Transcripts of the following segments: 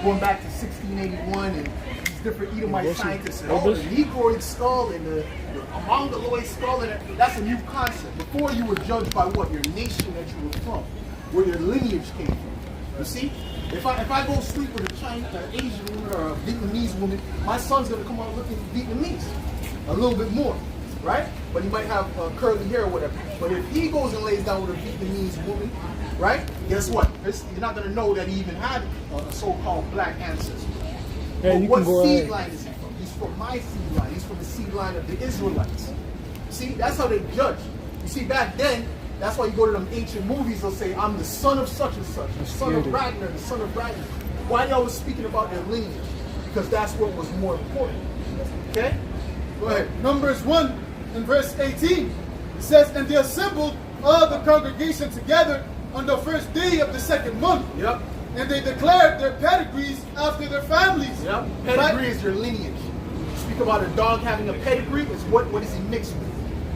going back to 1681 and these different Edomite scientists said, oh, the Negroid skull and the Mongoloid skull, and that's a new concept. Before you were judged by what? Your nation that you were from, where your lineage came from. You see? If I go sleep with a Chinese, an Asian woman or a Vietnamese woman, my son's going to come out looking Vietnamese a little bit more, right? But he might have curly hair or whatever. But if he goes and lays down with a Vietnamese woman, right? Guess what? You're not going to know that he even had a so-called black ancestor. But what seed line is he from? He's from my seed line. He's from the seed line of the Israelites. See, that's how they judge. You see, back then, that's why you go to them ancient movies, they'll say, I'm the son of such and such, the son of Ragnar, the son of Ragnar. Why are they always speaking about their lineage? Because that's what was more important. Okay? Go ahead. Numbers 1 and verse 18. It says, and they assembled all the congregation together on the first day of the second month. Yep. And they declared their pedigrees after their families. Yep. Pedigree is your lineage. You speak about a dog having a pedigree, it's what is he mixed with?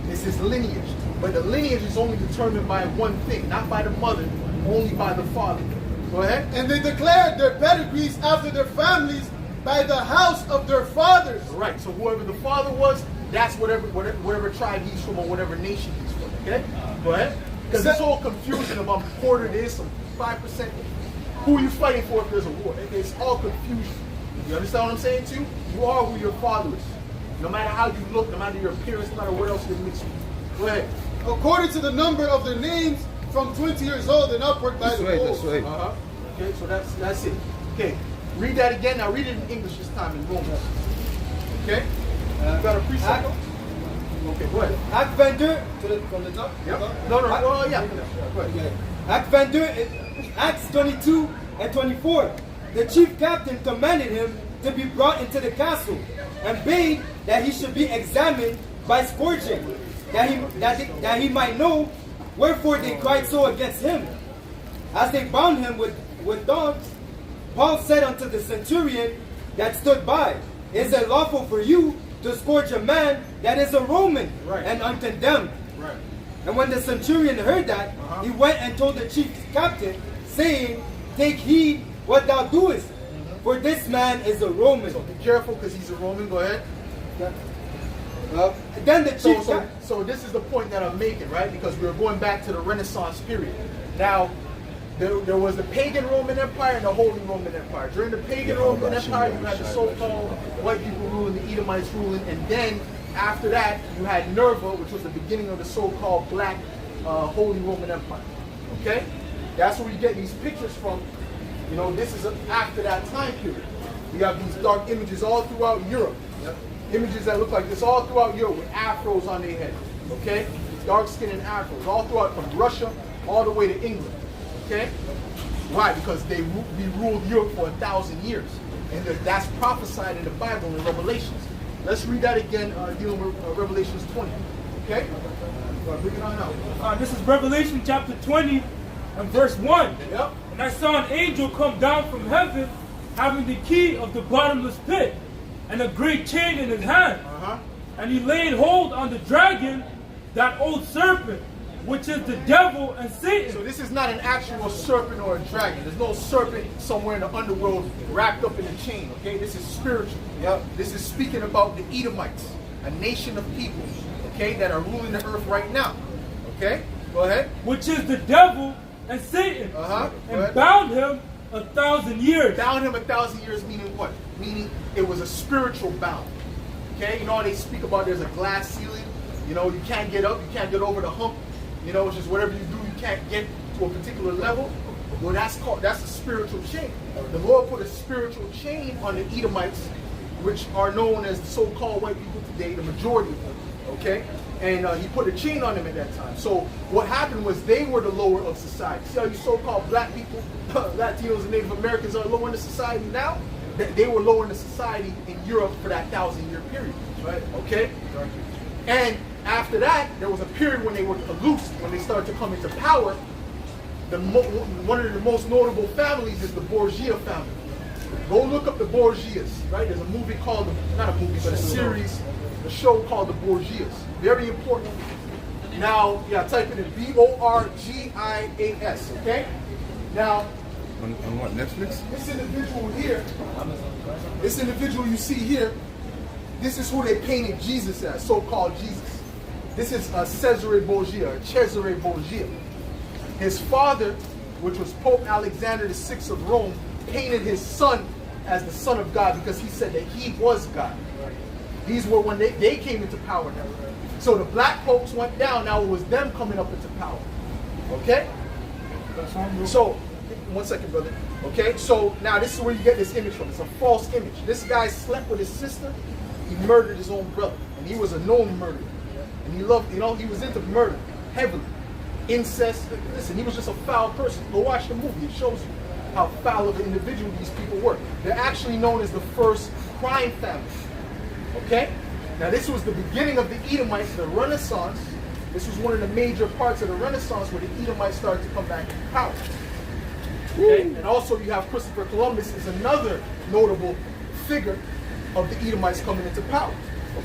It's his lineage. But the lineage is only determined by one thing, not by the mother, only by the father. Go ahead. And they declared their pedigrees after their families by the house of their fathers. Right. So whoever the father was, that's whatever tribe he's from or whatever nation he's from. Okay? Go ahead. Because this whole confusion of I'm quarter this, I'm 5%. Who are you fighting for if there's a war? It's all confusion. You understand what I'm saying to you? You are who your father is. No matter how you look, no matter your appearance, no matter what else you're mixed with. Go ahead. According to the number of their names, from 20 years old and upward by the old. That's right. Okay, so that's it. Okay, read that again. Now read it in English this time in Roman. Okay? You got a precept? Okay, go ahead. Acte 22, from the top? Yep. No, yeah. Go ahead. Acte 22, Acts 22 and 24. The chief captain commanded him to be brought into the castle and bade that he should be examined by scourging, that he might know wherefore they cried so against him. As they bound him with dogs, Paul said unto the centurion that stood by, is it lawful for you to scourge a man that is a Roman and uncondemned? Right. And when the centurion heard that, he went and told the chief captain, saying, take heed what thou doest, for this man is a Roman. So be careful because he's a Roman. Go ahead. Then the chief so this is the point that I'm making, right? Because we're going back to the Renaissance period. Now, there was the pagan Roman Empire and the Holy Roman Empire. During the pagan Roman Empire, you had the so-called white people ruling, the Edomites ruling, and then after that, you had Nerva, which was the beginning of the so-called Black Holy Roman Empire. Okay? That's where we get these pictures from. You know, this is after that time period. We have these dark images all throughout Europe. Images that look like this all throughout Europe with afros on their head. Okay? Dark skin and afros all throughout, from Russia all the way to England. Okay? Why? Because we ruled Europe for 1,000 years. And that's prophesied in the Bible in Revelations. Let's read that again, dealing with Revelations 20. Okay? Bring it on out. This is Revelation chapter 20 and verse 1. Yep. And I saw an angel come down from heaven, having the key of the bottomless pit, and a great chain in his hand. And he laid hold on the dragon, that old serpent, which is the devil and Satan. So this is not an actual serpent or a dragon. There's no serpent somewhere in the underworld wrapped up in a chain, okay? This is spiritual. Yep. This is speaking about the Edomites, a nation of people, okay, that are ruling the earth right now. Okay? Go ahead. Which is the devil and Satan. And bound him 1,000 years. Bound him 1,000 years, meaning what? Meaning it was a spiritual bound. Okay? You know how they speak about there's a glass ceiling? You know, you can't get up, you can't get over the hump. You know, it's just whatever you do, you can't get to a particular level. Well, that's a spiritual chain. The Lord put a spiritual chain on the Edomites, which are known as the so-called white people today, the majority of them. Okay? And he put a chain on them at that time. So what happened was they were the lower of society. See how you so-called black people, Latinos and Native Americans are lower in the society now? They were lower in the society in Europe for that 1,000-year period. Right? Okay? And after that, there was a period when they were loose, when they started to come into power. One of the most notable families is the Borgia family. Go look up the Borgias, right? There's a movie called, not a movie, but a series, a show called the Borgias. Very important. Now, type it in B-O-R-G-I-A-S, okay? Now, On what, Netflix? This individual here, this individual you see here, this is who they painted Jesus as, so-called Jesus. This is Cesare Borgia, Cesare Borgia. His father, which was Pope Alexander VI of Rome, painted his son as the Son of God because he said that he was God. These were when they came into power now. So the black folks went down, now it was them coming up into power. Okay? So, one second, brother. Okay, so now this is where you get this image from. It's a false image. This guy slept with his sister. He murdered his own brother. And he was a known murderer. And he loved, he was into murder heavily. Incest. Listen, he was just a foul person. Go watch the movie. It shows you how foul of an individual these people were. They're actually known as the first crime family. Okay? Now this was the beginning of the Edomites, the Renaissance. This was one of the major parts of the Renaissance where the Edomites started to come back into power. Okay? And also you have Christopher Columbus is another notable figure of the Edomites coming into power.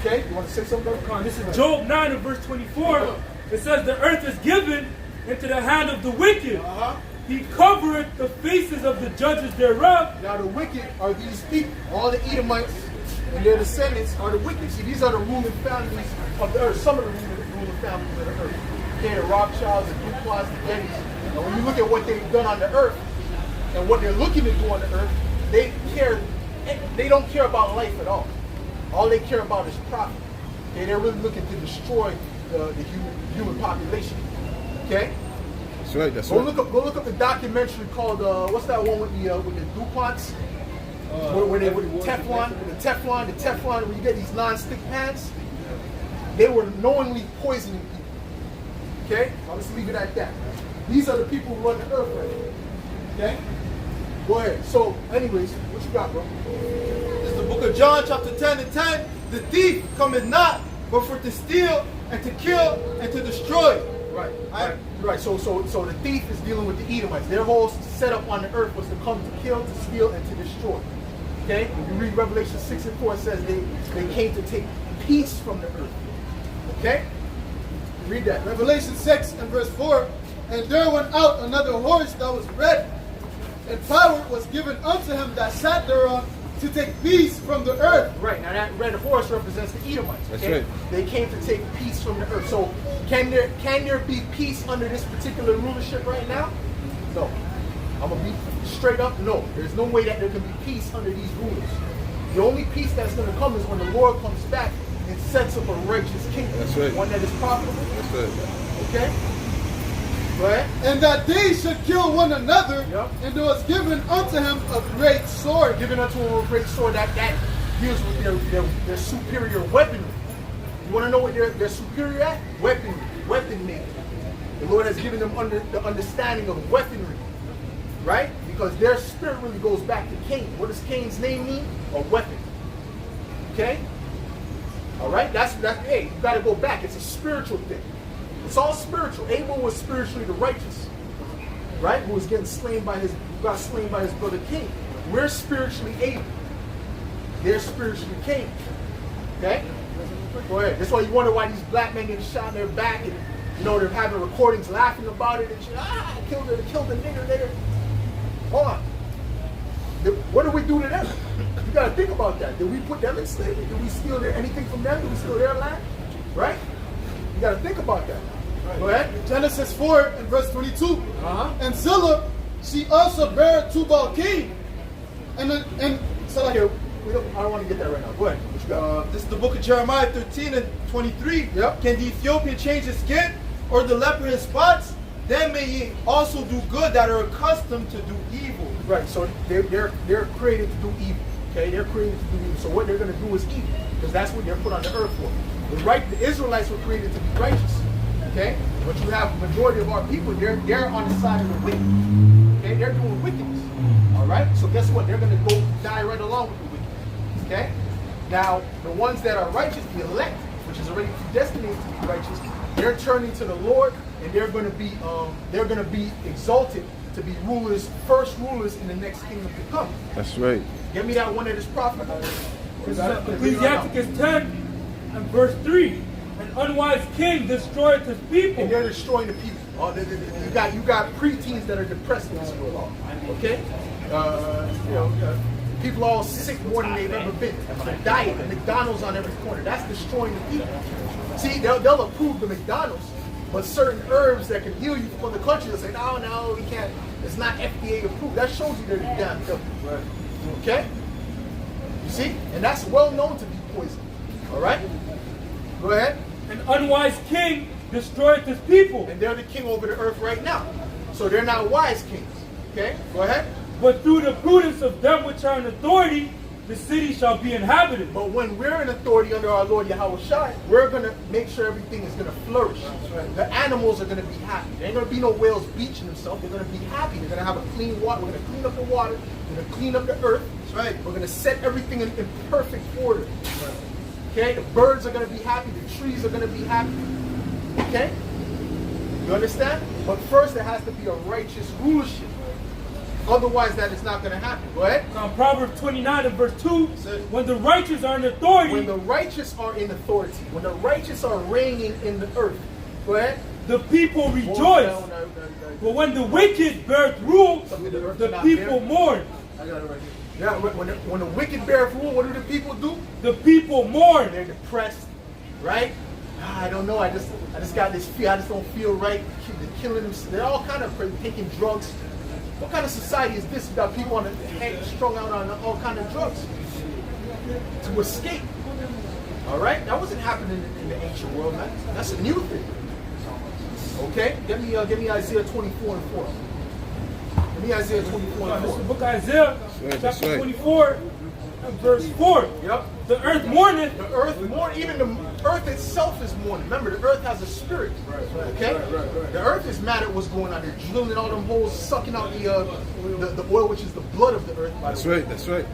Okay? You want to say something? This is Job 9 and verse 24. It says, the earth is given into the hand of the wicked. He covereth the faces of the judges thereof. Now the wicked are these people. All the Edomites and their descendants are the wicked. See, these are the ruling families of the earth. Some of the ruling families of the earth. Okay, the Rothschilds, the Duponts, the Gettys. And when you look at what they've done on the earth and what they're looking to do on the earth, they don't care about life at all. All they care about is profit. Okay, they're really looking to destroy the human population. Okay? That's right, that's Go right. look up the documentary called what's that one with the DuPonts? Where they with the Teflon, where you get these non-stick pans. They were knowingly poisoning people. Okay? I'll just leave it at that. These are the people who run the earth right now. Okay? Go ahead. So, anyways, what you got, bro? This is the book of John, chapter 10 and 10. The thief cometh not, but for to steal and to kill and to destroy. Right. So the thief is dealing with the Edomites. Their whole setup on the earth was to come to kill, to steal, and to destroy. Okay? When you read Revelation 6 and 4, it says they came to take peace from the earth. Okay? Read that. Revelation 6 and verse 4. And there went out another horse that was red, and power was given unto him that sat thereon to take peace from the earth. Right. Now that red horse represents the Edomites. Okay? That's right. They came to take peace from the earth. So can there be peace under this particular rulership right now? No. I'm going to be straight up, no. There's no way that there can be peace under these rulers. The only peace that's going to come is when the Lord comes back and sets up a righteous kingdom. That's right. One that is profitable. That's right. Okay? Go ahead. And that they should kill one another, Yep. and there was given unto him a great sword. Given unto him a great sword that deals with their superior weaponry. You want to know what they're superior at? Weaponry. Weapon making. The Lord has given them the understanding of weaponry. Right? Because their spirit really goes back to Cain. What does Cain's name mean? A weapon. Okay? Alright? Hey, you gotta go back. It's a spiritual thing. It's all spiritual. Abel was spiritually the righteous. Right? Who was got slain by his brother Cain. We're spiritually Abel. They're spiritually Cain. Okay? Go ahead. That's why you wonder why these black men get shot in their back and they're having recordings laughing about it and shit. I killed the nigger. Hold on. What did we do to them? You gotta think about that. Did we put them in slavery? Did we steal anything from them? Did we steal their land? Right? You gotta think about that. Right. Go ahead. Genesis 4 and verse 22. And Zillah, she also bare Tubal-Cain. And so Okay, I don't want to get that right now. Go ahead. What you got? This is the book of Jeremiah 13 and 23. Yep. Can the Ethiopian change his skin, or the leper his spots? Then may ye also do good that are accustomed to do evil. Right, so they're created to do evil. Okay, they're created to do evil. So what they're going to do is evil, because that's what they're put on the earth for. The Israelites were created to be righteous. Okay, but you have the majority of our people. They're on the side of the wicked. Okay, they're doing wickedness. All right, so guess what? They're going to go die right along with the wicked. Okay, now the ones that are righteous, the elect, which is already predestinated to be righteous, they're turning to the Lord, and they're going to be exalted to be first rulers in the next kingdom to come. That's right. Give me that one that is profitable. Ecclesiasticus 10 and verse 3. An unwise king destroyeth his people. And they're destroying the people. You got preteens that are depressed in this world. Okay? People are all sick more than they've ever been. The diet, the McDonald's on every corner. That's destroying the people. See, they'll approve the McDonald's, but certain herbs that can heal you from the country, they'll say, no, we can't. It's not FDA approved. That shows you they're damn filthy. Okay? You see? And that's well known to be poison. All right? Go ahead. An unwise king destroyeth his people. And they're the king over the earth right now. So they're not wise kings. Okay? Go ahead. But through the prudence of them which are in authority, the city shall be inhabited. But when we're in authority under our Lord Yahweh Shai, we're going to make sure everything is going to flourish. The animals are going to be happy. There ain't going to be no whales beaching themselves. They're going to be happy. They're going to have a clean water. We're going to clean up the water. We're going to clean up the earth. That's right. We're going to set everything in perfect order. Okay? The birds are going to be happy. The trees are going to be happy. Okay? You understand? But first there has to be a righteous rulership. Otherwise that is not going to happen. Go ahead. Now Proverbs 29 and verse 2, when the righteous are in authority, when the righteous are in authority, when the righteous are reigning in the earth, go ahead. The people rejoice. But when the wicked beareth rule, the people mourn. I got it right here. Yeah, when the wicked beareth rule, what do the people do? The people mourn. They're depressed, right? I don't know. I just got this feel. I just don't feel right. They're killing them. They're all kind of taking drugs. What kind of society is this? You got people on the head strung out on all kind of drugs to escape. All right, that wasn't happening in the ancient world, man. That's a new thing. Okay, give me Isaiah 24 and 4. Give me Isaiah 24 and 4. This is the book of Isaiah, That's chapter right. 24, and verse 4. Yep. The earth mourneth. The earth mourning. Even the earth itself is mourning. Remember, the earth has a spirit. Okay. The earth is mad at what's going on. They're drilling all them holes, sucking out the oil, which is the blood of the earth. That's right. That's right.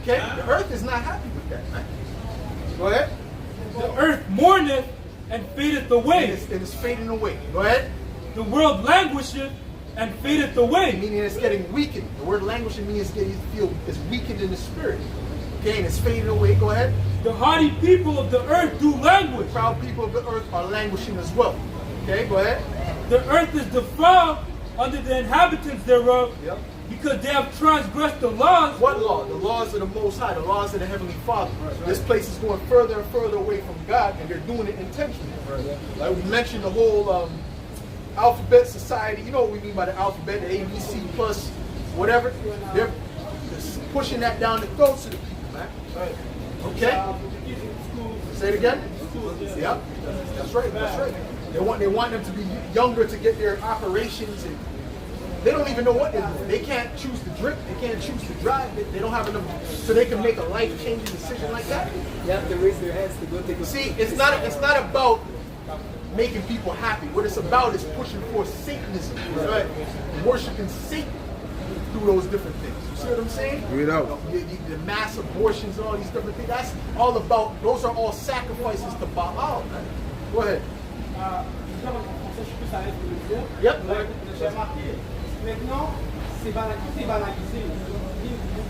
Okay. The earth is not happy with that, man. Go ahead. The earth mourneth and fadeth away. It is fading away. Go ahead. The world languisheth and fadeth away. Meaning it's getting weakened. The word languishing means it's weakened in the spirit. Okay, and it's fading away. Go ahead. The haughty people of the earth do languish. The proud people of the earth are languishing as well. Okay, go ahead. The earth is defiled under the inhabitants thereof, Yep. because they have transgressed the laws. What law? The laws of the Most High, the laws of the Heavenly Father. This place is going further and further away from God, and they're doing it intentionally. Like we mentioned, the whole alphabet society. You know what we mean by the alphabet, the ABC plus whatever. They're just pushing that down the throats of the people, man. Okay? Say it again? Yeah, that's right. That's right. They want them to be younger to get their operations, and they don't even know what they're doing. They can't choose to drink. They can't choose to drive. They don't have enough, so they can make a life-changing decision like that. You have to raise their hands to go take a See, it's not about making people happy. What it's about is pushing for Satanism, right? Worshiping Satan through those different things. You see what I'm saying? Read out. The mass abortions and all these different things. That's all about. Those are all sacrifices to Baal, man. Go ahead. Yep. Maintenant, c'est banalisé.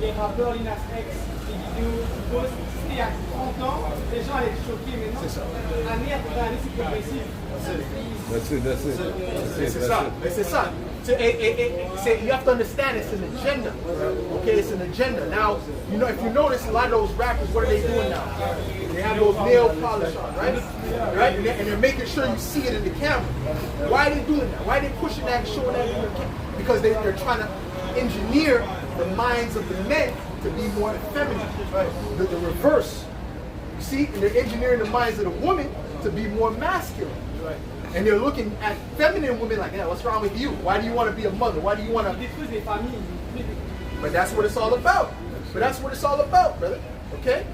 Les rappeurs, les Nas-X, les vidéos, les posts, c'était il y a 30 ans, les gens allaient être choqués. Maintenant, année après année, c'est progressif. C'est ça. You have to understand it's an agenda. Okay, it's an agenda. Now, you know, if you notice, a lot of those rappers, what are they doing now? They have those nail polish on, right? Right? And they're making sure you see it in the camera. Why are they doing that? Why are they pushing that and showing that in the camera? Because they're trying to engineer the minds of the men to be more effeminate. The reverse. You see? And they're engineering the minds of the women to be more masculine. And they're looking at feminine women like, yeah, what's wrong with you? Why do you want to be a mother? Why do you want to... But that's what it's all about. But that's what it's all about, brother. Okay?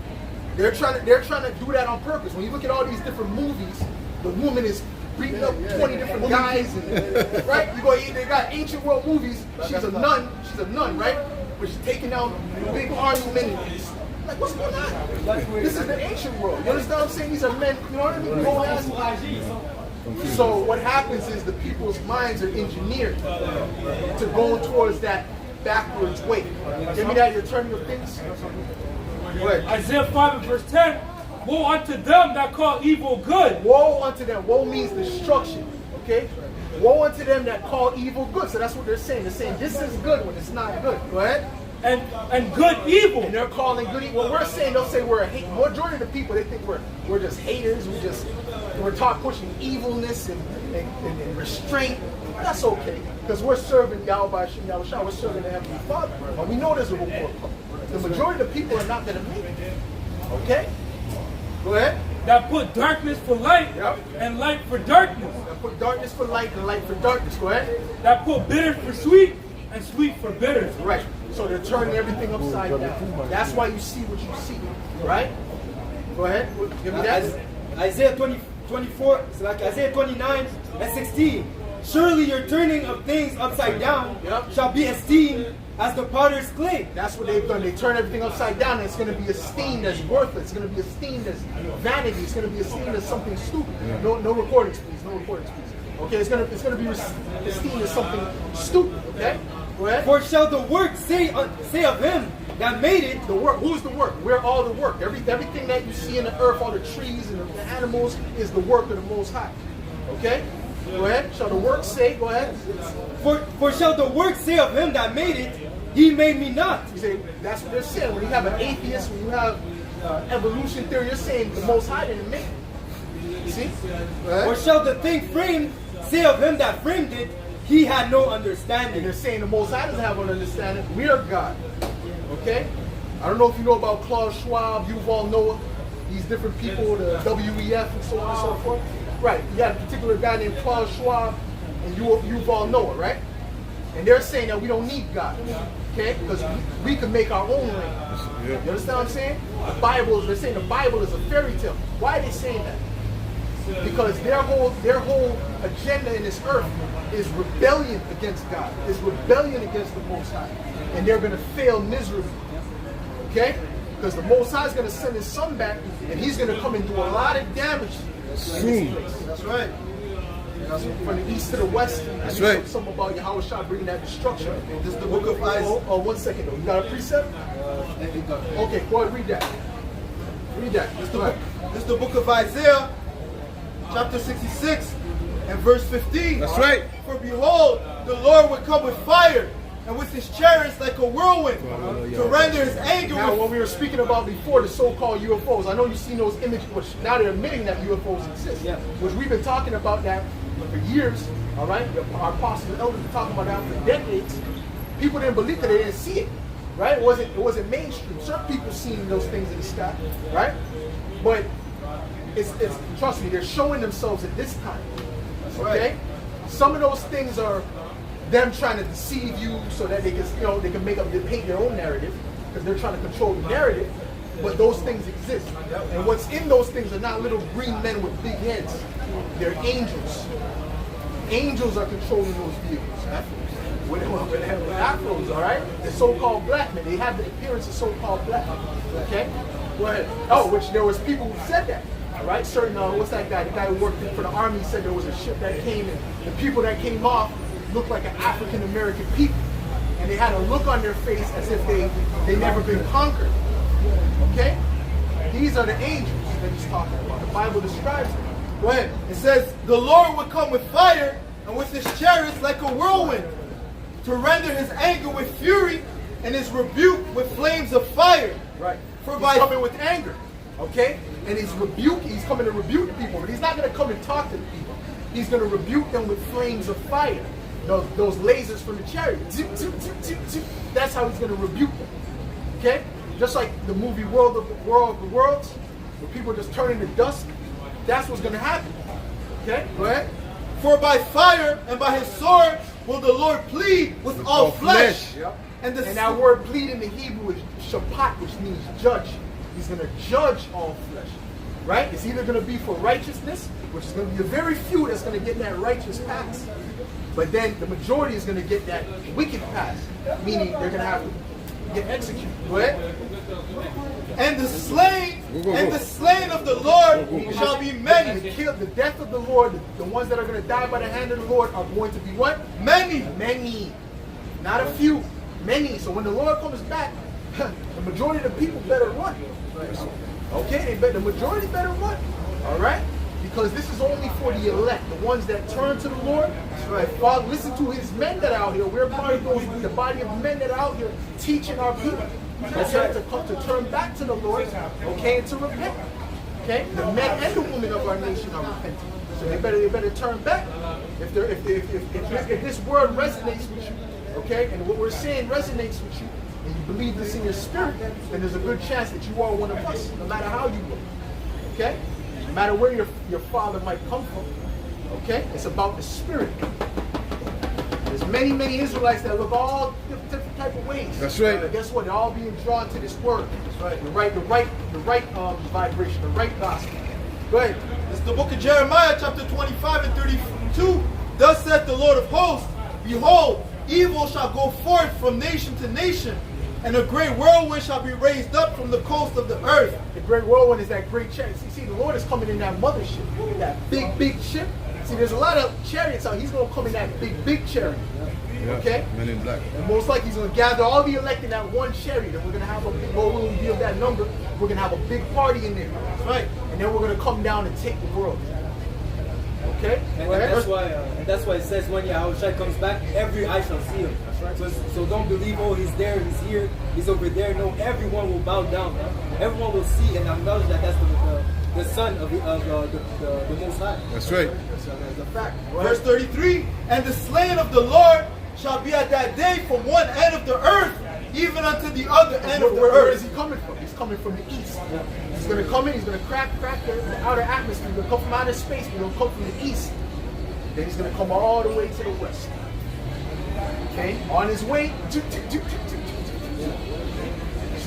They're trying to do that on purpose. When you look at all these different movies, the woman is beating up 20 different guys, and, right? They got ancient world movies. She's a nun, right? But she's taking down big army men. Like, what's going on? This is the ancient world. You understand what I'm saying? These are men, you know what I mean? So what happens is the people's minds are engineered to go towards that backwards way. Give me that, you're turning your things. Isaiah 5 and verse 10, Woe unto them that call evil good. Woe unto them. Woe means destruction. Okay? Woe unto them that call evil good. So that's what they're saying. They're saying this is good when it's not good. Go ahead. And good evil. And they're calling good evil. What we're saying, they'll say we're a hate. Majority of the people, they think we're just haters. We're taught pushing evilness and restraint. That's okay. Because we're serving Yahweh Shem Yahushua. We're serving the Heavenly Father. And we know there's a reward coming. The majority of the people are not going to make it. Okay? Go ahead. That put darkness for light and light for darkness. That put darkness for light and light for darkness. Go ahead. That put bitter for sweet and sweet for bitter. Right. So they're turning everything upside down. That's why you see what you see. Right? Go ahead. Give me that. Isaiah 24, it's like Isaiah 29 and 16. Surely your turning of things upside down shall be esteemed as the potter's clay. That's what they've done. They turn everything upside down, and it's going to be esteemed as worthless. It's going to be esteemed as vanity. It's going to be esteemed as something stupid. No recordings, please. No recordings, please. Okay, it's going to be esteemed as something stupid. Okay, go ahead. For shall the work say of him that made it? The work. Who's the work? We're all the work. Everything that you see in the earth, all the trees and the animals, is the work of the Most High. Okay. Go ahead. Shall the work say? Go ahead. For shall the work say of him that made it, he made me not. You say that's what they're saying. When you have an atheist, when you have evolution theory, you're saying the Most High didn't make it. You see? Go ahead. Or shall the thing framed say of him that framed it, he had no understanding. And they're saying the Most High doesn't have an understanding. We are God. Okay? I don't know if you know about Klaus Schwab, Yuval Noah, these different people, the WEF and so on and so forth. Right, you got a particular guy named Klaus Schwab and Yuval Noah, right? And they're saying that we don't need God, okay? Because we can make our own rain. You understand what I'm saying? They're saying the Bible is a fairy tale. Why are they saying that? Because their whole agenda in this earth is rebellion against God, is rebellion against the Most High. And they're going to fail miserably, okay? Because the Most High is going to send his son back, and he's going to come and do a lot of damage. That's right. From the east to the west. That's right. Something about Yahushua bringing that destruction. This is the book of Isaiah. Oh, 1 second though. You got a precept? Okay, go ahead, read that. Read that. This is the book of Isaiah, chapter 66 and verse 15. That's right. For behold, the Lord will come with fire, and with his chariots like a whirlwind, to render his anger. Now, what we were speaking about before, the so-called UFOs, I know you've seen those images, which now they're admitting that UFOs exist, which we've been talking about that for years, all right? Our apostles and elders have been talking about that for decades. People didn't believe that, they didn't see it, right? It wasn't mainstream. Certain people seen those things in the sky, right? But it's trust me, they're showing themselves at this time, okay? Some of those things are them trying to deceive you so that they can, they can paint their own narrative because they're trying to control the narrative. But those things exist, and what's in those things are not little green men with big heads. They're angels. Angels are controlling those vehicles. With afros, all right? The so-called black men. They have the appearance of so-called black men. Okay, go ahead. Oh, which there was people who said that. All right, certain what's that guy? The guy who worked for the army said there was a ship that came, and the people that came off looked like an African American people, and they had a look on their face as if they never been conquered. Okay, these are the angels that he's talking about. The Bible describes them. Go ahead. It says, the Lord will come with fire, and with his chariots like a whirlwind, to render his anger with fury, and his rebuke with flames of fire. Right. He's coming with anger. Okay, and he's coming to rebuke the people, but he's not going to come and talk to the people. He's going to rebuke them with flames of fire. Those lasers from the chariot. That's how he's going to rebuke them. Okay? Just like the movie World of the Worlds, where people just turn into dust. That's what's going to happen. Okay? Go ahead. For by fire and by his sword will the Lord plead with all flesh. Yep. And that word plead in the Hebrew is shapat, which means judge. He's going to judge all flesh. Right? It's either going to be for righteousness, which is going to be a very few that's going to get that righteous pass. But then the majority is going to get that wicked pass, meaning they're going to have to get executed. Go ahead. And the slain of the Lord shall be many. The death of the Lord, the ones that are going to die by the hand of the Lord are going to be what? Many. Many. Not a few. Many. So when the Lord comes back, the majority of the people better run. Okay, the majority better run. All right? Because this is only for the elect, the ones that turn to the Lord. Right. Father, listen to his men that are out here. We're part of those, the body of men that are out here teaching our people. That's right. To turn back to the Lord, okay, and to repent. Okay? The men and the women of our nation are repenting. So they better turn back. If this word resonates with you, okay, and what we're saying resonates with you, and you believe this in your spirit, then there's a good chance that you are one of us, no matter how you look. Okay? No matter where your father might come from. Okay? It's about the spirit. There's many Israelites that look all different type of ways. That's right. But guess what? They're all being drawn to this word. That's right. The right vibration, the right gospel. Go ahead. It's the book of Jeremiah, chapter 25 and 32. Thus saith the Lord of hosts, behold, evil shall go forth from nation to nation, and a great whirlwind shall be raised up from the coast of the earth. The great whirlwind is that great chariot. See, the Lord is coming in that mothership, that big ship. See, there's a lot of chariots out. He's going to come in that big chariot. Yeah. Okay? Men in black. And most likely he's going to gather all the elect in that one chariot. And we're going to have a big, Lord will reveal that number. We're going to have a big party in there. Right? And then we're going to come down and take the world. Okay? And that's why it says when Yahushua comes back, every eye shall see him. That's right. So don't believe, oh, he's there, he's here, he's over there. No, everyone will bow down. Everyone will see and acknowledge that that's the Son of the Most High. That's right. That's a fact. Right? Verse 33, and the slain of the Lord shall be at that day from one end of the earth, even unto the other end of the Where is earth. he coming from? He's coming from the east. He's going to come in, he's going to crack the outer atmosphere. He's going to come from outer space. He's going to come from the east. Then he's going to come all the way to the west. Okay? On his way. See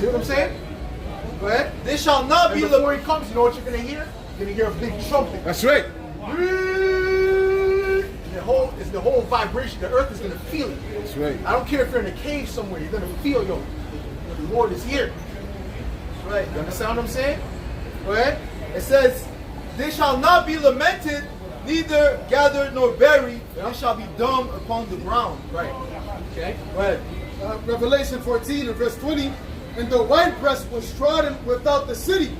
what I'm saying? Go ahead. They shall not And be before he comes, you know what you're going to hear? You're going to hear a big trumpet. That's right. The whole vibration. The earth is going to feel it. That's right. I don't care if you're in a cave somewhere. You're going to feel, the Lord is here. Right. You understand what I'm saying? Go ahead. It says, they shall not be lamented, neither gathered nor buried. They shall be dumb upon the ground. Right. Okay. Go ahead. Revelation 14 and verse 20. And the winepress was trodden without the city,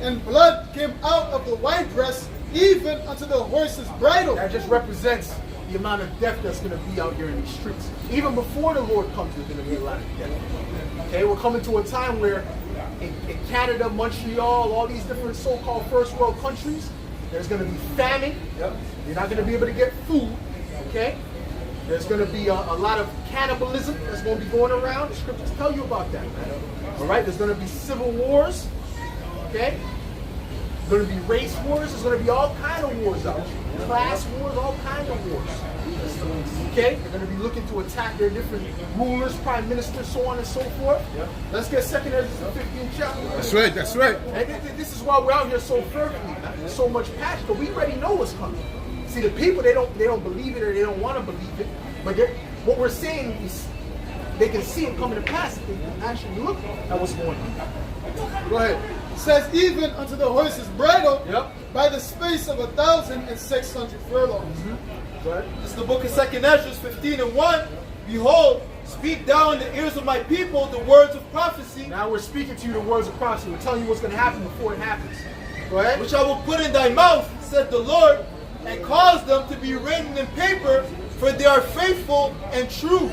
and blood came out of the winepress, even unto the horse's bridle. That just represents the amount of death that's going to be out here in these streets. Even before the Lord comes, there's going to be a lot of death. Okay, we're coming to a time where in Canada, Montreal, all these different so-called first world countries, there's going to be famine. Yep. You're not going to be able to get food. Okay? There's going to be a lot of cannibalism that's going to be going around. The scriptures tell you about that. All right? There's going to be civil wars. Okay? There's going to be race wars. There's going to be all kind of wars out there. Class wars, all kind of wars. Okay? They're going to be looking to attack their different rulers, prime ministers, so on and so forth. Yep. Let's get 2 Ezra 15 chapter. That's right. That's right. And this is why we're out here so fervently, There's so much passion, but we already know what's coming. See, the people, they don't believe it or they don't want to believe it. But what we're saying is they can see it coming to pass if they can actually look at what's going on. Go ahead. It says, even unto the horse's bridle, Yep. by the space of 1,600 furlongs. Go ahead. This is the book of 2 Ezra 15 and 1. Behold, speak thou in the ears of my people the words of prophecy, Now we're speaking to you the words of prophecy. We're telling you what's going to happen before it happens. Go ahead. which I will put in thy mouth, said the Lord, and cause them to be written in paper, for they are faithful and true.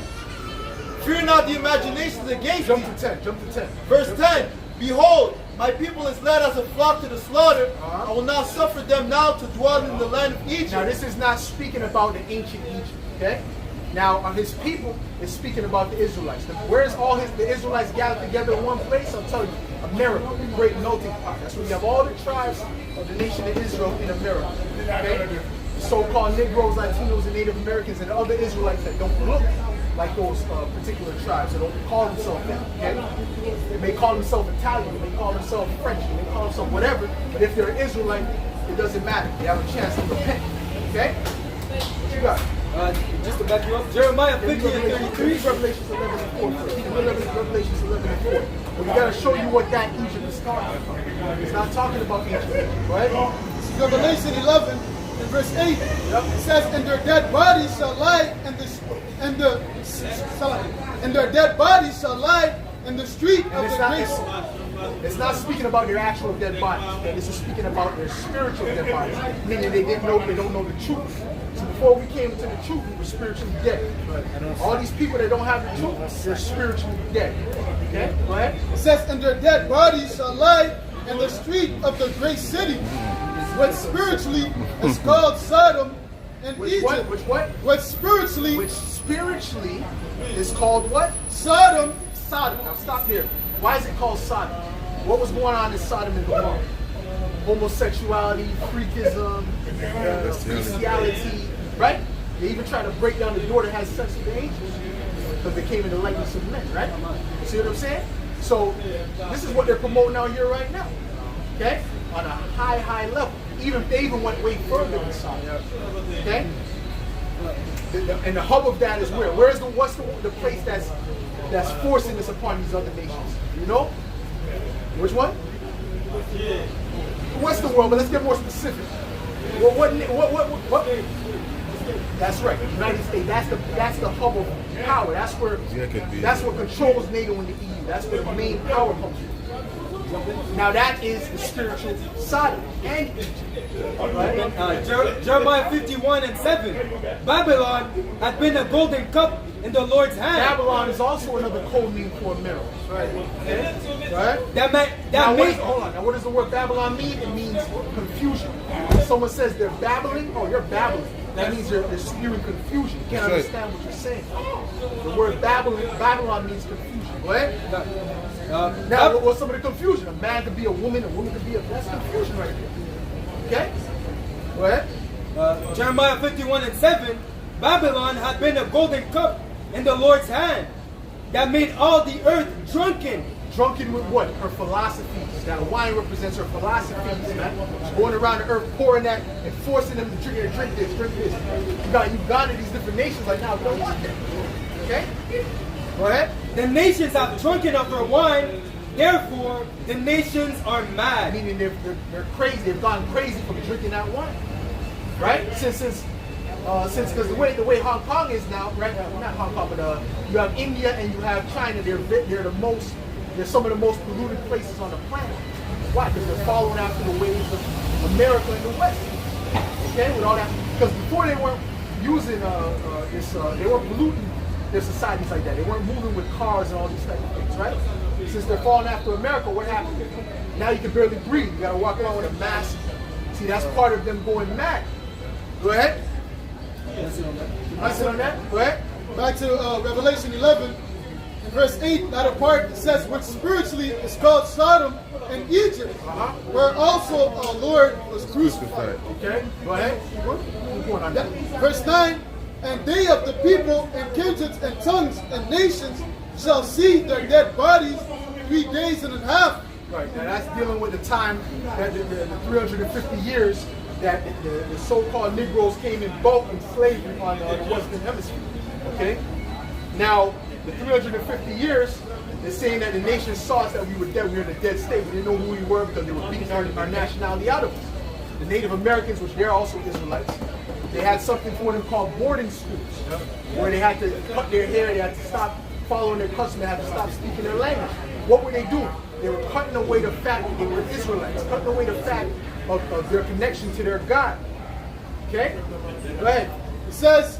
Fear not the imaginations against Jump thee. to 10. Jump to 10. Verse 10, behold, my people is led as a flock to the slaughter. Uh-huh. I will not suffer them now to dwell in the land of Egypt. Now this is not speaking about the ancient Egypt, okay? Now his people is speaking about the Israelites. Where's all the Israelites gathered together in one place? I'll tell you, America, the great melting pot. That's where you have all the tribes of the nation of Israel in America. Okay? So-called Negroes, Latinos, and Native Americans, and other Israelites that don't look like those particular tribes. They don't call themselves that. Okay? They may call themselves Italian, they may call themselves French, they may call themselves whatever. But if they're an Israelite, it doesn't matter. They have a chance to repent. Okay? What you got? Just to back you up, Jeremiah 50 and 33. Read Revelations 11 and 4. Revelations 11 and 4. But we got to show you what that Egypt is talking about. It's not talking about Egypt. Right? Revelation 11 and verse 8. Yep. It says, and their dead bodies shall lie in the street of And the great. It's not speaking about their actual dead bodies. This is speaking about their spiritual dead bodies, meaning they don't know the truth. So before we came into the truth, we were spiritually dead. All these people that don't have the truth, they're spiritually dead. Okay, go ahead. It says, and their dead bodies shall lie in the street of the great city, which spiritually is called Sodom and Egypt. What? Which what? Which spiritually is called what? Sodom. Sodom. Now stop here. Why is it called Sodom? What was going on in Sodom and Gomorrah? Homosexuality, freakism, bestiality, right? They even tried to break down the door that has sex with the angels because they came in the likeness of men, right? See what I'm saying? So this is what they're promoting out here right now, okay? On a high level. Even they even went way further than Sodom, okay? And the hub of that is where? What's the place that's forcing this upon these other nations? You know? Which one? Western world, but let's get more specific. Well, what? That's right. The United States. That's the hub of power. That's what controls NATO and the EU. That's where the main power comes from. Now that is the spiritual Sodom and Egypt. Right? Jeremiah 51:7. Babylon had been a golden cup in the Lord's hand. Babylon is also another code name for America. Right. Okay? Right? Hold on. Now what does the word Babylon mean? It means confusion. When someone says they're babbling, oh, you're babbling. That means they're spewing confusion. You can't understand what you're saying. The word Babylon means confusion. Go ahead. Now, what's some of the confusion? A man could be a woman could be that's confusion right there. Okay? Go ahead. Jeremiah 51:7. Babylon had been a golden cup in the Lord's hand that made all the earth drunken. Drunken with what? Her philosophies. That wine represents her philosophies, man. She's going around the earth pouring that and forcing them to drink this. You've gone to these different nations like, now, we don't want that. Okay? Go ahead. The nations have drunken of her wine, therefore the nations are mad. Meaning they're crazy. They've gone crazy from drinking that wine. Right? Since because the way Hong Kong is now, right? Not Hong Kong, but you have India and you have China. They're some of the most polluted places on the planet. Why? Because they're following after the ways of America and the West. Okay, with all that. Because before they weren't using they weren't polluting their societies like that. They weren't moving with cars and all these type of things, right? Since they're following after America, what happened? Now you can barely breathe. You got to walk around with a mask. See, that's part of them going mad. Go ahead. Answer on that. Go ahead. Back to Revelation 11, in verse 8, latter part, it says, which spiritually is called Sodom and Egypt, where also our Lord was crucified. Okay, go ahead. Keep going on that. Verse 9, and they of the people and kindreds and tongues and nations shall see their dead bodies 3 days and a half. Right, now that's dealing with the time that the 350 years that the so-called Negroes came in bulk in slavery on the Western Hemisphere. Okay? Now, the 350 years is saying that the nation saw us that we were dead, we were in a dead state. We didn't know who we were because they were beating our nationality out of us. The Native Americans, which they're also Israelites, they had something for them called boarding schools, where they had to cut their hair, they had to stop following their custom, they had to stop speaking their language. What were they doing? They were cutting away the fact that they were Israelites, cutting away the fact of their connection to their God. Okay? Go ahead. It says,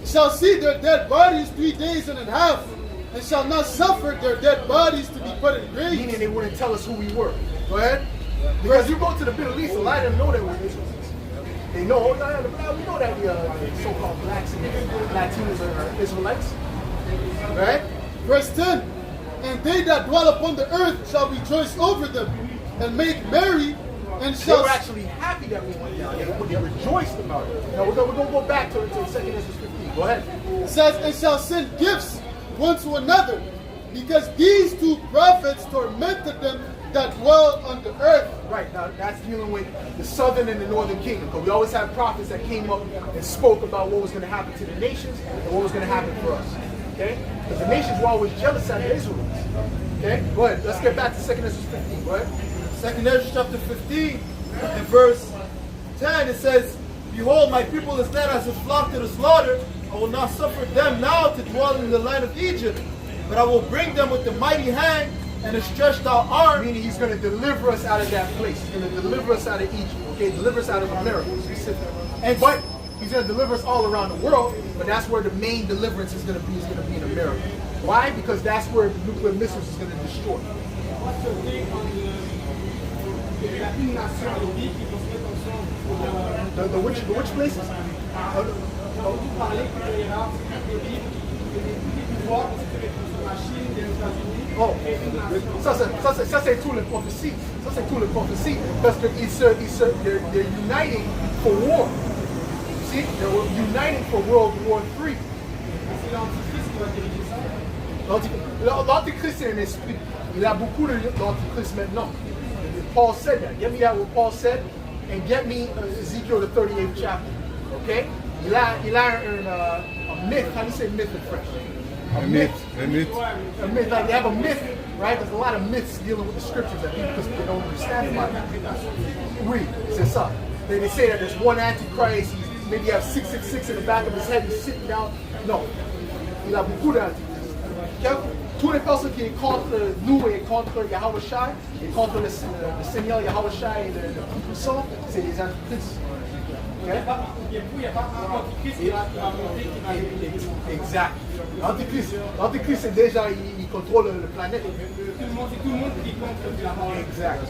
shall see their dead bodies 3 days and a half, and shall not suffer their dead bodies to be put in graves. Meaning they wouldn't tell us who we were. Go ahead. Because you go to the Middle East, a lot of them know they were Israelites. They know, we know that the so-called blacks and Latinos are Israelites. Right? Verse 10, and they that dwell upon the earth shall rejoice over them, and make merry, and shall... They were actually happy that we went down. They rejoiced about it. Now we're going to go back to 2 Ezra 15. Go ahead. It says, and shall send gifts one to another, because these two prophets tormented them that dwell on the earth. Right, now that's dealing with the southern and the northern kingdom. Because we always have prophets that came up and spoke about what was going to happen to the nations and what was going to happen for us. Okay? Because the nations were always jealous of the Israelites. Okay? Go ahead. Let's get back to 2 Ezra 15. Go ahead. 2 Ezra chapter 15, in verse 10, it says, behold, my people is led as a flock to the slaughter. I will not suffer them now to dwell in the land of Egypt, but I will bring them with the mighty hand and a stretched out arm. Meaning he's going to deliver us out of that place. He's going to deliver us out of Egypt. Okay, deliver us out of America specifically. But he's going to deliver us all around the world. But that's where the main deliverance is going to be. Is going to be in America. Why? Because that's where the nuclear missiles is going to destroy. What's your take on une nation ennemie qui vont se mettre ensemble The which places? vous parlez qu'il y aura des pouvoirs qui se mettent sur la Chine, des États-Unis, Oh, et une nation. ça c'est tout le prophétie. Ça c'est tout le prophétie. Parce que they're uniting for war. You see? They're uniting for World War III. C'est l'Antichrist qui va diriger ça. L'Antichrist c'est un esprit. Il a beaucoup d'Antichrist maintenant. Paul said that. Get me that what Paul said, and get me Ezekiel the 38th chapter. Okay? Il a a myth. How do you say myth in French? A myth. A myth. Like they have a myth, right? There's a lot of myths dealing with the scriptures that people don't understand about it. Oui, c'est ça. They say that there's one Antichrist. Maybe you have 666 in the back of his head. He's sitting down. No. Il a beaucoup d'Antichrist. Tous les personnes qui sont contre nous et contre Yahweh Shai, et contre le Seigneur Yahweh Shai et le Tout-Puissant, c'est les Antichrists. Okay? Il n'y a pas un Antichrist qui va monter, qui va diriger. Exact. L'Antichrist, c'est déjà, il contrôle la planète. C'est tout le monde qui contre la parole. Exact.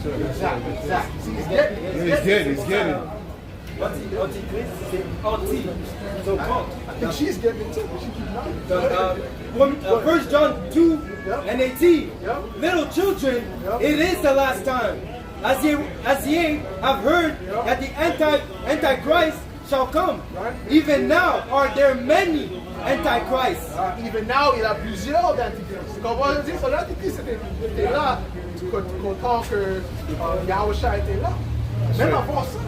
See, he's getting it. Antichrist, c'est anti. So contre. I think she's getting it too, but she keeps not. 1 John 2 and 18. Yep. Little children, Yep. it is the last time. As ye have heard Yep. that the Antichrist shall come. Right. Even now are there many Antichrists. Even now, il y a plusieurs d'antichrists. Tu comprends ce que je veux dire? So, l'antichrist était là quand que Yahweh Shai était là. Même avant ça.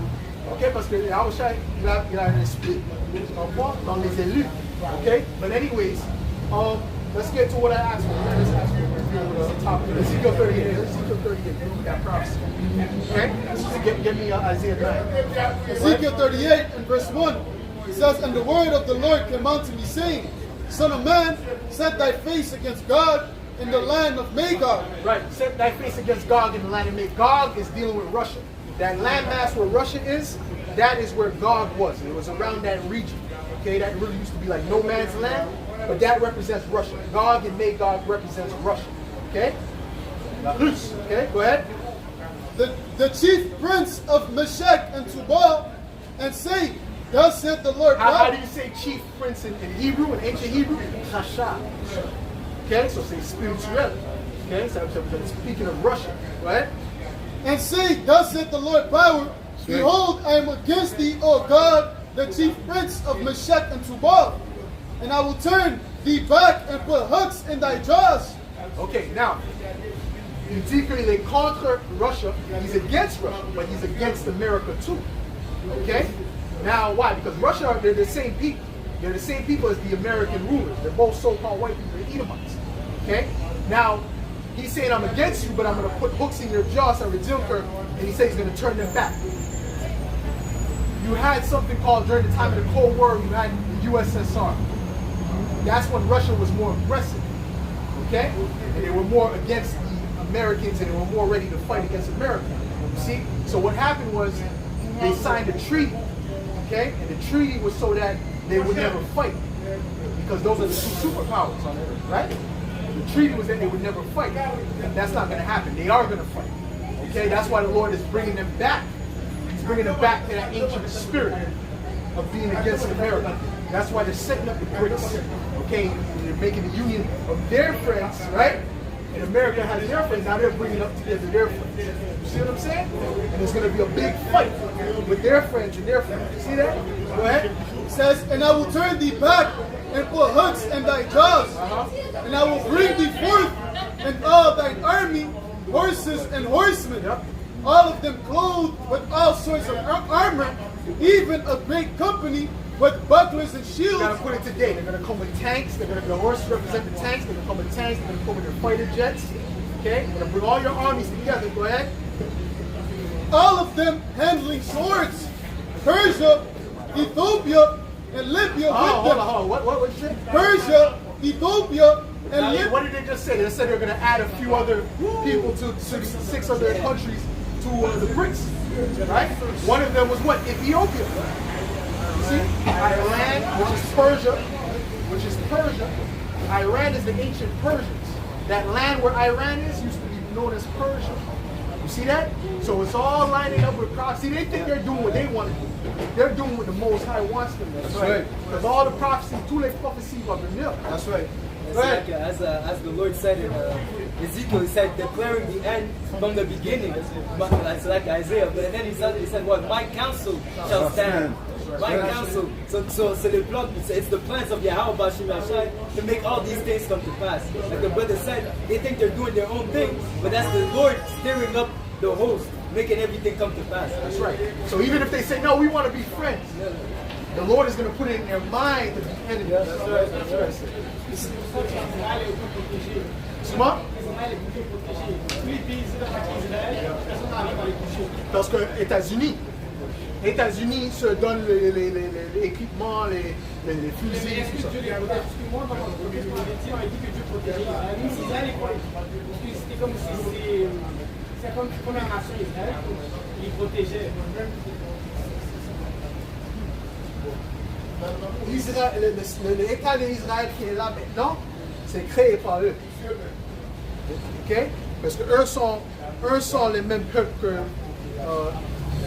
Okay, parce que Yahweh Shai, il a un esprit. Tu comprends? Dans les élus. Okay? But anyways, let's get to what I asked for. Let's ask for the topic. Ezekiel 38. Ezekiel 38. That prophecy. Okay? So get me Isaiah 9. Ezekiel 38 and verse 1. It says, "And the word of the Lord came unto me, saying, Son of man, set thy face against God in the land of Magog." Right. Set thy face against Gog in the land of Magog. Gog is dealing with Russia. That landmass where Russia is, that is where Gog was. It was around that region. Okay, that really used to be like no man's land, but that represents Russia. Gog and Magog represents Russia. Okay? Okay, go ahead. The chief prince of Meshech and Tubal, and say, Thus said the Lord How God. do you say chief prince in Hebrew, in ancient Hebrew? Chasha. Okay, so say spirituel. Okay, so speaking of Russia, right? And say, Thus said the Lord power, Behold, I am against thee, O God, the chief prince of Meshech and Tubal, and I will turn thee back and put hooks in thy jaws. Okay, now, Ezekiel is contre Russia. He's against Russia, but he's against America too. Okay? Now, why? Because Russia, they're the same people. They're the same people as the American rulers. They're both so-called white people. They're Edomites. Okay? Now, he's saying, I'm against you, but I'm going to put hooks in your jaws, and he says he's going to turn them back. You had something called, during the time of the Cold War, you had the USSR. That's when Russia was more aggressive. Okay? And they were more against the Americans, and they were more ready to fight against America. You see? So what happened was, they signed a treaty. Okay? And the treaty was so that they would never fight. Because those are the two superpowers on earth, right? The treaty was that they would never fight. That's not going to happen. They are going to fight. Okay? That's why the Lord is bringing them back. He's bringing them back to that ancient spirit of being against America. That's why they're setting up the BRICS. Okay? And they're making the union of their friends, right? And America has their friends. Now they're bringing up together their friends. You see what I'm saying? And there's going to be a big fight with their friends and their friends. You see that? Go ahead. It says, And I will turn thee back and put hooks in thy jaws, and I will bring thee forth and all thine army, horses and horsemen, all of them clothed with all sorts of armor, even a great company with bucklers and shields. They're going to put it today. They're going to come with tanks. The horses represent the tanks. They're going to come with tanks. They're going to come with their fighter jets. Okay? They're going to bring all your armies together. Go ahead. All of them handling swords. Persia, Ethiopia, and Libya with them. Hold on. What did you say? Persia, Ethiopia, and What did they just say? They said they're going to add a few other people to 6 other countries to the BRICS, right? One of them was what? Ethiopia. You see, Iran, which is Persia. Iran is the ancient Persians. That land where Iran is used to be known as Persia. You see that? So it's all lining up with prophecy. They think they're doing what they want to do. They're doing what the Most High wants them to do. That's right. Because all the prophecies, tous les prophéties vont venir. That's right. It's like, as the Lord said in Ezekiel, he said, declaring the end from the beginning. But it's like Isaiah. But then he said, what? My counsel shall stand. My counsel. So it's the plans of Yahweh Bashim Yashai to make all these things come to pass. Like the brother said, they think they're doing their own thing, but that's the Lord stirring up the host, making everything come to pass. That's right. So even if they say, no, we want to be friends, the Lord is going to put it in their mind to be enemies. That's right. That's right. Comment? Parce que États-Unis se donnent l'équipement, les fusils, tout ça. C'est comme la première nation Israël, ils protégeaient. L'État d'Israël qui est là maintenant, c'est créé par eux. Ok? Parce que eux sont les mêmes peuples que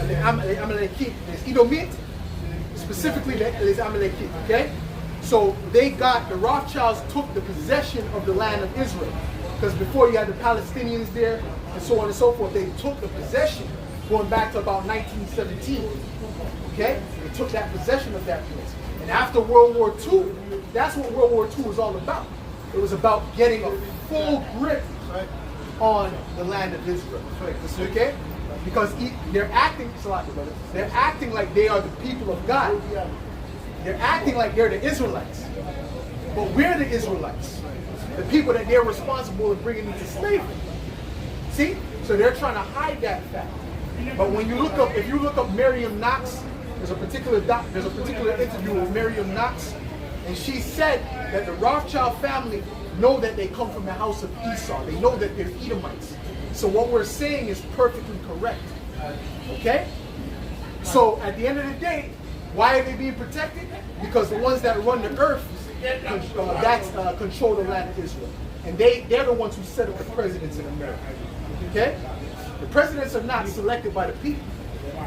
les Amalekites, les Edomites, specifically les Amalekites. Okay? So the Rothschilds took the possession of the land of Israel. Because before you had the Palestinians there, and so on and so forth, they took the possession going back to about 1917. Okay? They took that possession of that place. And after World War II, that's what World War II was all about. It was about getting a full grip on the land of Israel. Okay? Because they're acting like they are the people of God. They're acting like they're the Israelites. But we're the Israelites. The people that they're responsible for bringing into slavery. See? So they're trying to hide that fact. But when you look up, if you look up Miriam Knox, there's a particular interview with Miriam Knox, and she said that the Rothschild family know that they come from the house of Esau. They know that they're Edomites. So what we're saying is perfectly correct. Okay? So at the end of the day, why are they being protected? Because the ones that run the earth control the land of Israel. And they're the ones who set up the presidents in America. Okay? The presidents are not selected by the people.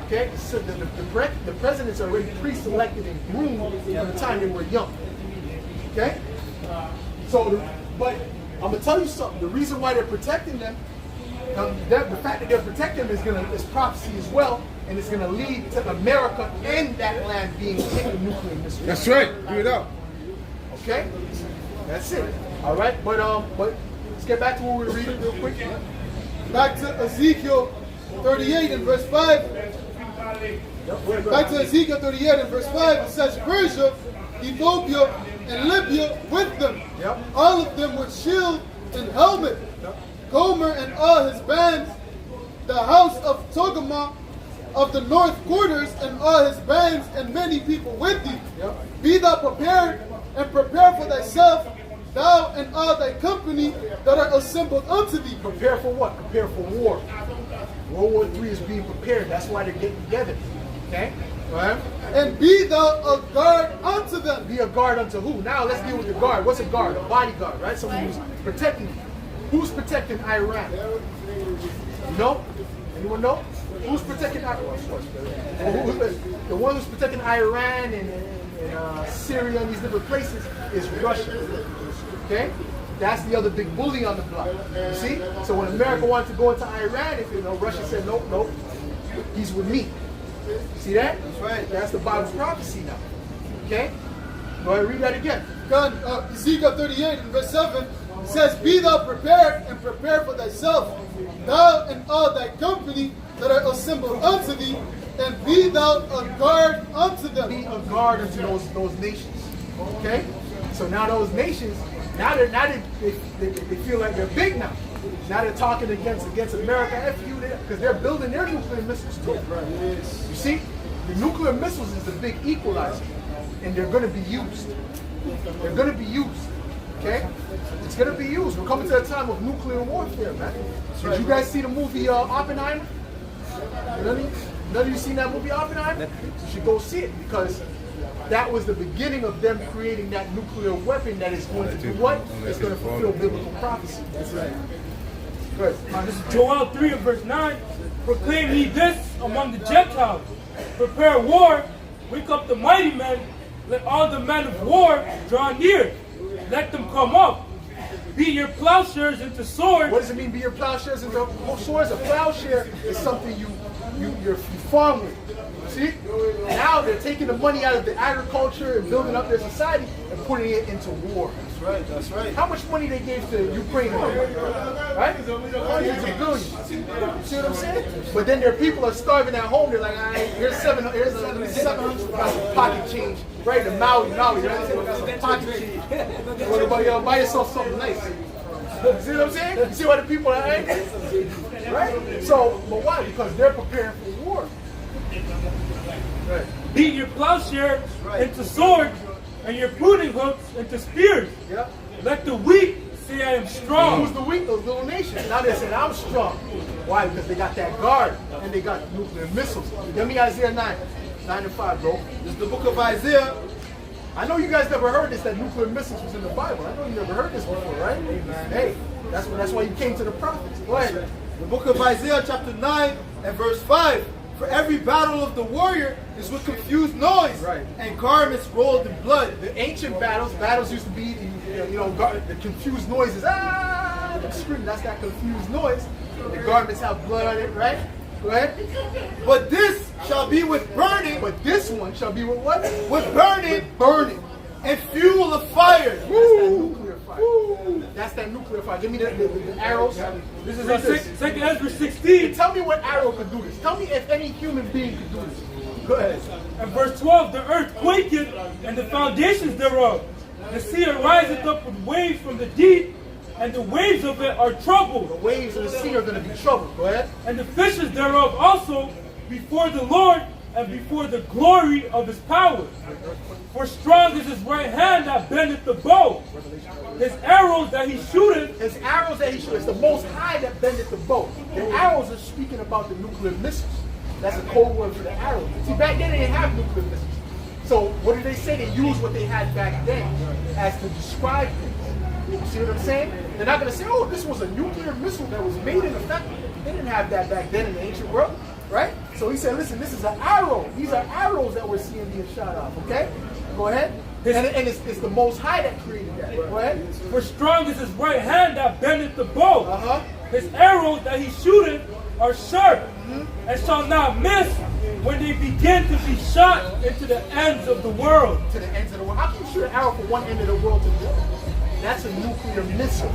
Okay? So the presidents are already pre-selected and groomed from the time they were young. Okay? So, but I'm gonna tell you something. The reason why they're protecting them, the fact that they're protecting them is prophecy as well, and it's gonna lead to America and that land being hit with nuclear missiles. That's right. Give it up. Okay? That's it. All right. But let's get back to what we were reading real quick. Back to Ezekiel 38 and verse 5. Back to Ezekiel 38 and verse 5, it says, Persia, Ethiopia, and Libya with them. Yep. All of them with shield and helmet. Gomer and all his bands, the house of Togarmah of the north quarters and all his bands, and many people with thee. Yep. Be thou prepared, and prepare for thyself, thou and all thy company that are assembled unto thee. Prepare for what? Prepare for war. World War III is being prepared. That's why they're getting together. Okay? All right? And be thou a guard unto them. Be a guard unto who? Now let's deal with the guard. What's a guard? A bodyguard, right? Someone who's protecting you. Who's protecting Iran? You know? Anyone know? Who's protecting Iran? The one who's protecting Iran and Syria and these different places is Russia. Okay? That's the other big bully on the block. You see? So when America wanted to go into Iran, Russia said, nope, he's with me. See that? That's right. That's the Bible's prophecy now. Okay? Go ahead, read that again. God, Ezekiel 38 and verse 7 says, Be thou prepared, and prepare for thyself, thou and all thy company that are assembled unto thee, and be thou a guard unto them. Be a guard unto those nations. Okay? So now those nations, now they feel like they're big now. Now they're talking against America, F you, because they're building their nuclear missiles too. Right. You see, the nuclear missiles is the big equalizer, and they're going to be used. They're going to be used. Okay? It's going to be used. We're coming to a time of nuclear warfare, man. Did you guys see the movie Oppenheimer? None of you seen that movie Oppenheimer? You should go see it because that was the beginning of them creating that nuclear weapon that is going to do what? It's going to fulfill biblical prophecy. That's right. Good. This is Joel 3 and verse 9. Proclaim ye this among the Gentiles. Prepare war, wake up the mighty men, let all the men of war draw near. Let them come up. Beat your plowshares into swords. What does it mean, beat your plowshares into swords? A plowshare is something you farm with. See? Now they're taking the money out of the agriculture and building up their society and putting it into war. That's right, that's right. How much money they gave to Ukraine? Right? Hundreds of billions. See what I'm saying? But then their people are starving at home. They're like, all right, here's 700 pocket change. Right? The Maui, right? Pocket change. Buy yourself something nice. See what I'm saying? You see why the people are angry? Right? So, but why? Because they're preparing for war. Right. Beat your plowshare into swords and your pruning hooks into spears. Yep. Let the weak say I am strong. Who's the weak? Those little nations. Now they're saying I'm strong. Why? Because they got that guard and they got nuclear missiles. Give me Isaiah 9 and 5, bro. This is the book of Isaiah. I know you guys never heard this, that nuclear missiles was in the Bible. I know you never heard this before, right? Hey, that's why you came to the prophets. Go ahead. The book of Isaiah chapter 9 and verse 5. For every battle of the warrior is with confused noise and garments rolled in blood. The ancient battles used to be, the confused noises. The scream, that's that confused noise. The garments have blood on it, right? Go ahead. But this shall be with burning. But this one shall be with what? With burning. With burning. And fuel of fire. That's that nuclear fire. That's that nuclear fire. Give me the arrows. This is 2 Ezra 16. Tell me what arrow could do this. Tell me if any human being could do this. Go ahead. And verse 12, the earth quaketh, and the foundations thereof. The sea ariseth up with waves from the deep, and the waves of it are troubled. The waves of the sea are going to be troubled. Go ahead. And the fishes thereof also before the Lord, and before the glory of his power. For strong is his right hand that bendeth the bow. His arrows that he shooteth. His arrows that he shooteth. It's the Most High that bendeth the bow. The arrows are speaking about the nuclear missiles. That's a code word for the arrows. See, back then they didn't have nuclear missiles. So what did they say? They used what they had back then as to describe things. You see what I'm saying? They're not going to say, oh, this was a nuclear missile that was made in effect. They didn't have that back then in the ancient world. Right? So he said, listen, this is an arrow. These are arrows that we're seeing being shot off. Okay? Go ahead. And it's the Most High that created that. Go ahead. For strong is his right hand that bendeth the bow. His arrows that he shooteth are sharp, and shall not miss when they begin to be shot into the ends of the world. To the ends of the world. How can you shoot an arrow from one end of the world to the other? That's a nuclear missile.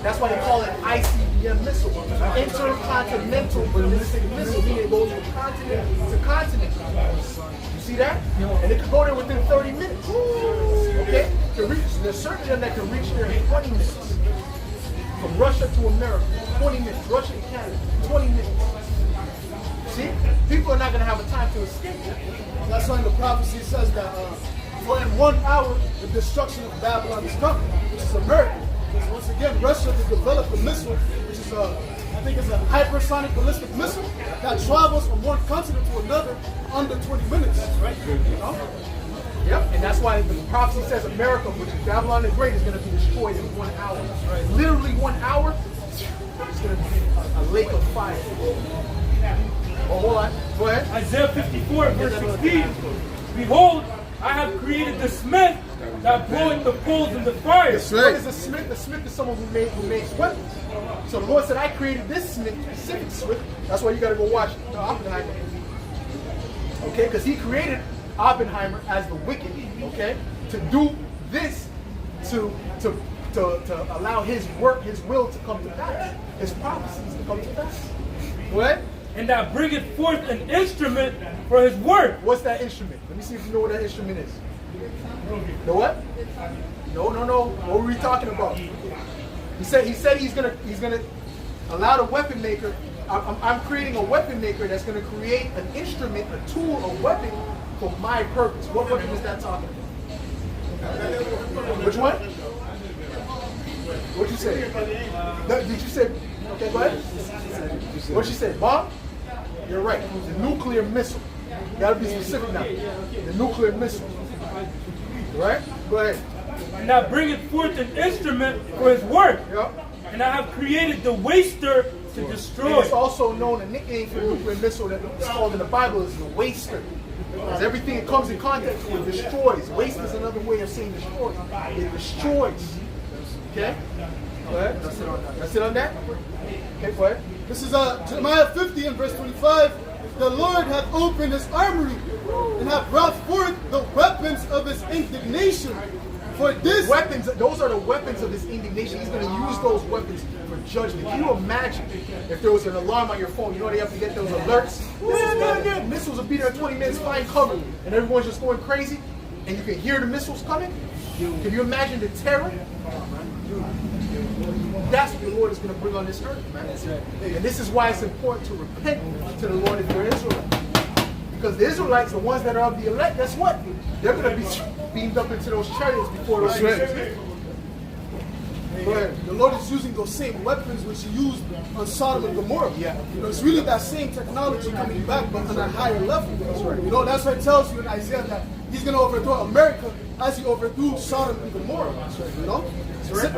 That's why they call it ICBM missile. Intercontinental ballistic missile, meaning it goes from continent to continent. You see that? And it can go there within 30 minutes. Okay? There's certain of them that can reach there in 20 minutes. From Russia to America, 20 minutes. Russia to Canada, 20 minutes. See? People are not going to have a time to escape. That's why the prophecy says that for in 1 hour, the destruction of Babylon is coming, which is America. Because once again, Russia has developed a missile, which is I think it's a hypersonic ballistic missile that travels from one continent to another under 20 minutes. Right? You know? Yep, and that's why the prophecy says America, which is Babylon the Great, is going to be destroyed in 1 hour. Right. Literally 1 hour, it's going to be a lake of fire. Oh, hold on. Go ahead. Isaiah 54, verse 16. Behold, I have created the smith that bloweth the coals in the fire. What is a smith? The smith is someone who makes weapons. So the Lord said, I created this smith, specific smith. That's why you got to go watch Oppenheimer. Okay, because he created Oppenheimer as the wicked, okay, to do this, to allow his work, his will to come to pass, his prophecies to come to pass. What? And that bringeth forth an instrument for his work. What's that instrument? Let me see if you know what that instrument is. The what? No. What were we talking about? He said he's gonna allow the weapon maker. I'm creating a weapon maker that's gonna create an instrument, a tool, a weapon for my purpose. What weapon is that talking about? Which one? What'd you say? Did you say? Okay, go ahead. What you say, Bob? You're right. The nuclear missile. You gotta be specific now. The nuclear missile. Right? Go ahead. And I bringeth forth an instrument for his work. Yep. And I have created the waster to And destroy. it's also known, a nickname for the nuclear missile that is called in the Bible is the waster. Because everything it comes in contact with destroys. Waste is another way of saying destroy. It destroys. Okay? Go ahead. That's it on that? Okay, go ahead. This is Jeremiah 50 and verse 25. The Lord hath opened his armory and hath brought forth the weapons of his indignation. For this Weapons, those are the weapons of his indignation. He's going to use those weapons for judgment. Can you imagine if there was an alarm on your phone? You know they have to get those alerts. Missiles will be there in 20 minutes, find cover, and everyone's just going crazy, and you can hear the missiles coming. Can you imagine the terror? That's what the Lord is going to bring on this earth, man. That's right. And this is why it's important to repent to the Lord if you're Israel. Because the Israelites, the ones that are of the elect, guess what? They're going to be beamed up into those chariots before those That's the Lord is using those same weapons which he used on Sodom and Gomorrah. Yeah. You know, it's really that same technology coming back, but on a higher level. That's right. You know, that's why it tells you in Isaiah that he's going to overthrow America as he overthrew Sodom and Gomorrah. That's right. You know? That's right.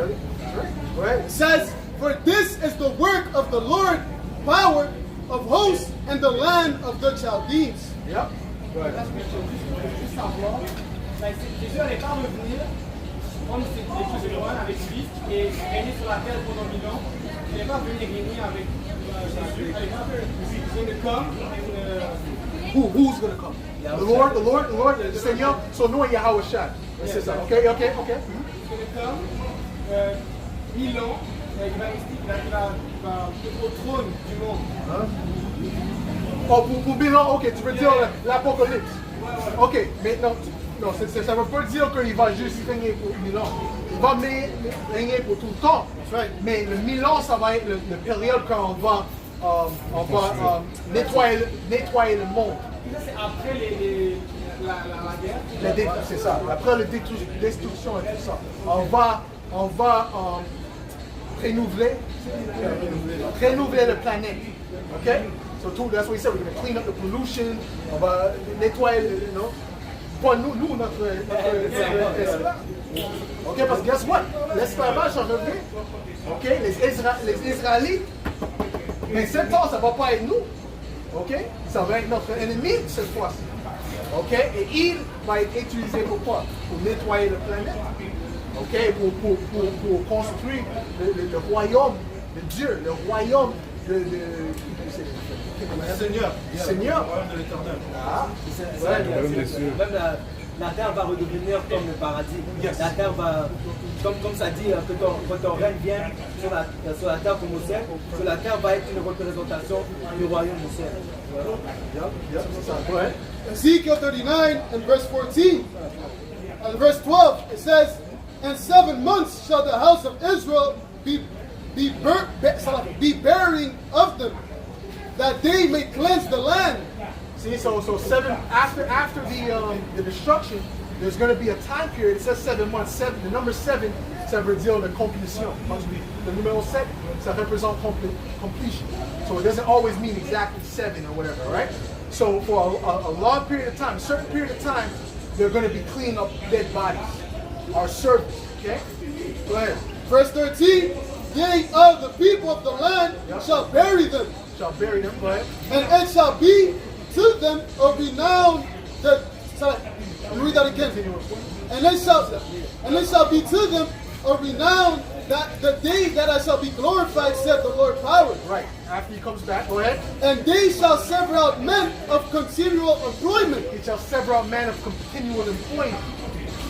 Go ahead. It says, for this is the work of the Lord, power of hosts, and the land of the Chaldeans. Yep. Go ahead. Juste savoir, ben, Jésus allait pas revenir, comme c'est écrit de Joël avec lui, et régner sur la terre pendant 1000 ans. Il n'est pas venu régner avec Jésus. He's going to come and Who's going to come? The Lord, the Seigneur. So knowing Yahweh Shai. Okay. he's going to come 1000 ans. Il va rester au trône du monde. Oh, pour bilan, ok, tu veux dire l'Apocalypse. Ok, mais non, ça ne veut pas dire qu'il va juste régner pour 1000 ans. Il va régner pour tout le temps. Mais le 1000 ans, ça va être la période quand on va nettoyer le monde. Ça, c'est après la guerre. C'est ça, après la destruction et tout ça. On va renouveler la planète. Ok? So that's what he said, we're going to clean up the pollution, on va nettoyer, you know. Pas nous, notre esclave. Ok, parce que guess what? L'esclavage en revient. Ok, les Israélites, mais cette fois, ça va pas être nous. Ok, ça va être notre ennemi cette fois-ci. Ok, et il va être utilisé pour quoi? Pour nettoyer la planète. Ok, pour construire le royaume de Dieu, le royaume du Seigneur. De l'Éternel. Ah, Même la terre va redevenir comme le paradis. La terre va, comme ça dit, que ton règne vient sur la terre comme au ciel, sur la terre va être une représentation du royaume du ciel. Ezekiel 39 and verse 14 and verse 12, it says, "In 7 months shall the house of Israel be burying of them, that they may cleanse the land." See, so 7 after the destruction, there's going to be a time period. It says 7 months. The number 7, ça veut dire la completion. Le numéro 7, ça représente completion. So it doesn't always mean exactly 7 or whatever, right? So for a long period of time, a certain period of time, they're going to be cleaning up dead bodies. Our service, okay? Go ahead. Verse 13, "Yea, all the people of the land shall bury them, Shall bury them. Go ahead. and it shall be to them a renown that." Sorry, let me read that again. And it shall be to them a renown that the day that I shall be glorified, said the Lord power. Right. After he comes back, go ahead. And they shall sever out men of continual employment. He shall sever out men of continual employment.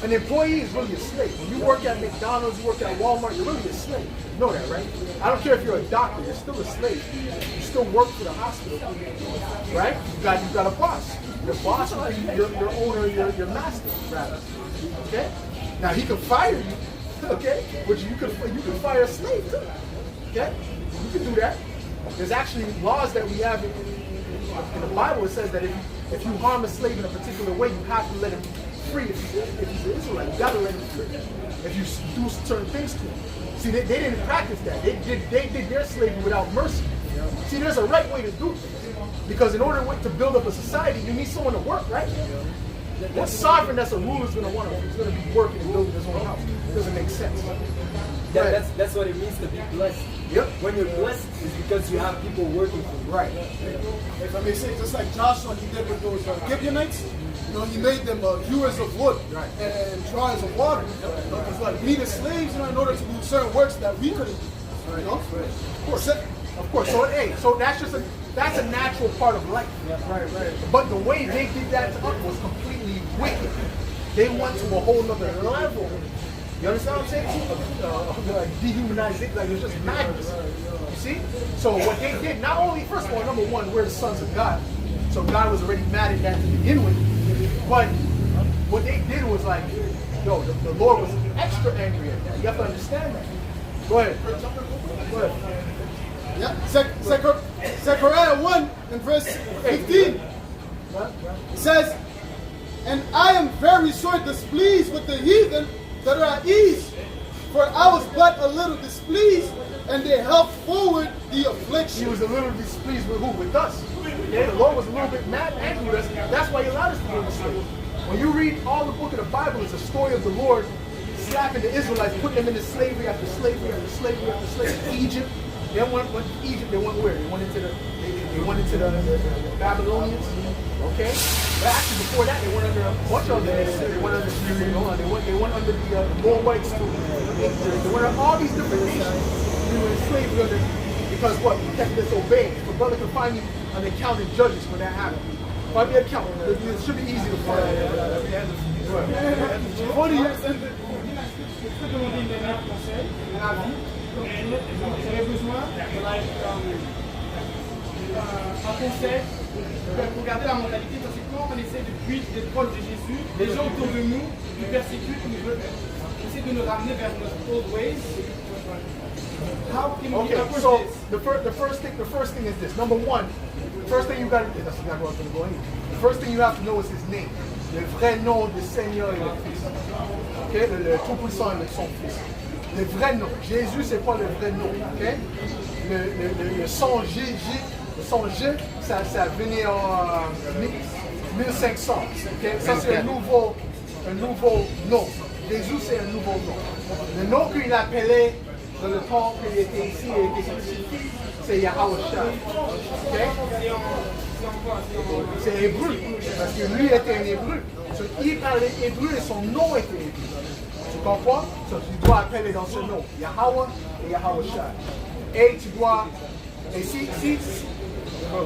An employee is really a slave. When you work at McDonald's, you work at Walmart, you're really a slave. You know that, right? I don't care if you're a doctor, you're still a slave. You still work for the hospital, right? You got a boss. Your boss will be your owner, your master, rather. Okay? Now he can fire you, okay? But you can fire a slave too. Okay? You can do that. There's actually laws that we have in the Bible. It says that if you harm a slave in a particular way, you have to let him free if he's an Israelite. You gotta let him free. If you do certain things to him. See, they didn't practice that. They did their slavery without mercy. See, there's a right way to do things. Because in order to build up a society, you need someone to work, right? What sovereign that's a ruler is going to want to? He's going to be working and building his own house. It doesn't make sense. That's what it means to be blessed. Yep. When you're blessed, it's because you have people working for you. Right. If I may say, just like Joshua, he did with those Gibeonites, you know, he made them hewers of wood and drawers of water. You know, it's like needed slaves, you know, in order to do certain works that we couldn't do. You know? Of course. So that's a natural part of life. Right. But the way they did that to us was completely wicked. They went to a whole other level. You understand what I'm saying? Like dehumanized it, like it was just madness. You see? So what they did, not only, first of all, number one, we're the sons of God. So God was already mad at that to begin with. But what they did was like, yo, the Lord was extra angry at that. You have to understand that. Go ahead. Go ahead. Yeah, Zechariah 1 and verse 15. It says, "And I am very sore displeased with the heathen that are at ease, for I was but a little displeased, and they helped forward the affliction." He was a little displeased with who? With us. Yeah, the Lord was a little bit mad, angry with us. That's why he allowed us to be in the slave. When you read all the book of the Bible, it's a story of the Lord slapping the Israelites, putting them into slavery after slavery after slavery after slavery. Egypt. Then went to Egypt. They went where? They went into the Babylonians. Okay. But actually, before that, they went under a bunch of them. They went under they went under the Moabites too. They went under all these different nations. We were enslaved under because what? We kept disobeying. The brother can find me on the account of Judges when that happened. Find me an account. It should be easy to find. J'aurais besoin un conseil pour garder la mentalité, parce que quand on essaie d'être proche de Jésus, les gens autour de nous persécutent, nous veulent essayer de nous ramener vers notre old ways. How can we approach so this? the first thing is this. Number one, the first thing you got to do, that's exactly what I was going to go in. The first thing you have to know is his name. Le vrai nom du Seigneur et le Fils. Okay? Le Tout-Puissant et son Fils. Le vrai nom. Jésus, c'est pas le vrai nom. Okay? Le son J, le son J, ça venait en 1500. Okay? Ça, c'est un nouveau nom. Jésus, c'est un nouveau nom. Le nom qu'il appelait dans le temps qu'il était ici et était crucifié, c'est Yahawashi. Okay? C'est hébreu, parce que lui était un hébreu. So, il parlait hébreu et son nom était hébreu. Tu comprends? So, tu dois appeler dans ce nom Yahweh et Yahawashi. Et tu dois.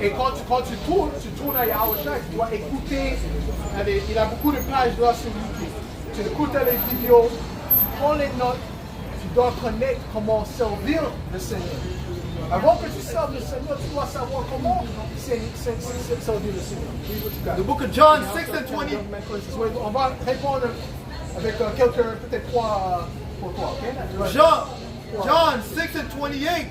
Et quand tu tournes à Yahawashi, tu dois écouter. Il a beaucoup de pages là sur YouTube. Tu écoutes les vidéos, tu prends les notes, tu dois connaître comment servir le Seigneur. Avant que tu serves le Seigneur, tu dois savoir comment servir le Seigneur. The book of John 6 and 20. On va répondre avec quelques, peut-être trois pour toi, ok? John 6 and 28.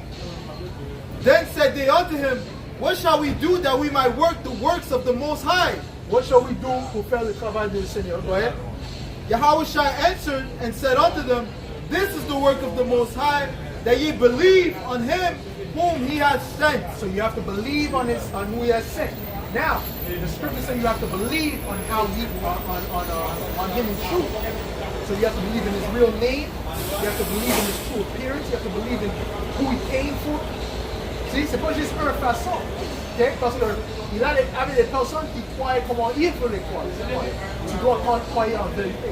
Then said they unto him, What shall we do that we might work the works of the Most High? What shall we do pour faire le travail du Seigneur? Go ahead. Yahawashi answered and said unto them, This is the work of the Most High, that ye believe on him whom he has sent. So you have to believe on who he has sent. Now, the scripture says you have to believe on how he on him in truth. So you have to believe in his real name. You have to believe in his true appearance. You have to believe in who he came for. See, c'est pas juste une façon. Okay? Parce qu'il avait des personnes qui croyaient comment il faut les croire. Tu dois croire en vérité.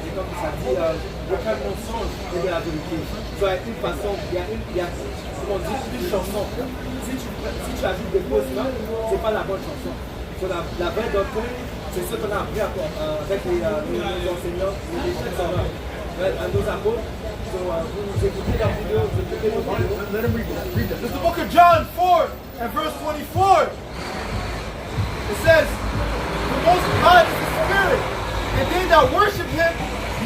C'est comme ça dit, aucun mensonge n'est de la vérité. Tu dois être une façon, il y a comment dire, une chanson. Si tu ajoutes des fausses notes, c'est pas la bonne chanson. So, la vraie doctrine, c'est ce qu'on a appris avec les enseignants, les chefs à nos apôtres. So, vous écoutez la vidéo, vous écoutez nos vidéos. Let him read that. It's the book of John 4 and verse 24. It says, The Most High is the Spirit, and they that worship him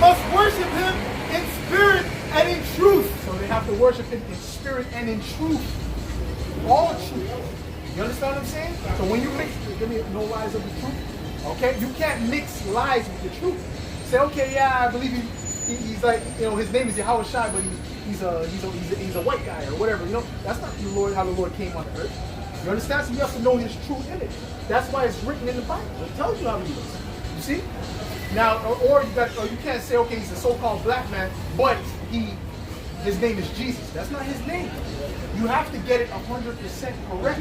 must worship him in spirit and in truth. So they have to worship him in spirit and in truth. All truth. You understand what I'm saying? So when you mix, give me no lies of the truth. Okay? You can't mix lies with the truth. say, okay, yeah, I believe he's like, you know, his name is Yahweh Shai, but he's a white guy or whatever. You know, that's not the Lord, how the Lord came on the earth. You understand? So you have to know his true image. That's why it's written in the Bible. It tells you how he is. You see? Now, or you can't say, okay, he's a so-called black man, but his name is Jesus. That's not his name. You have to get it 100% correct.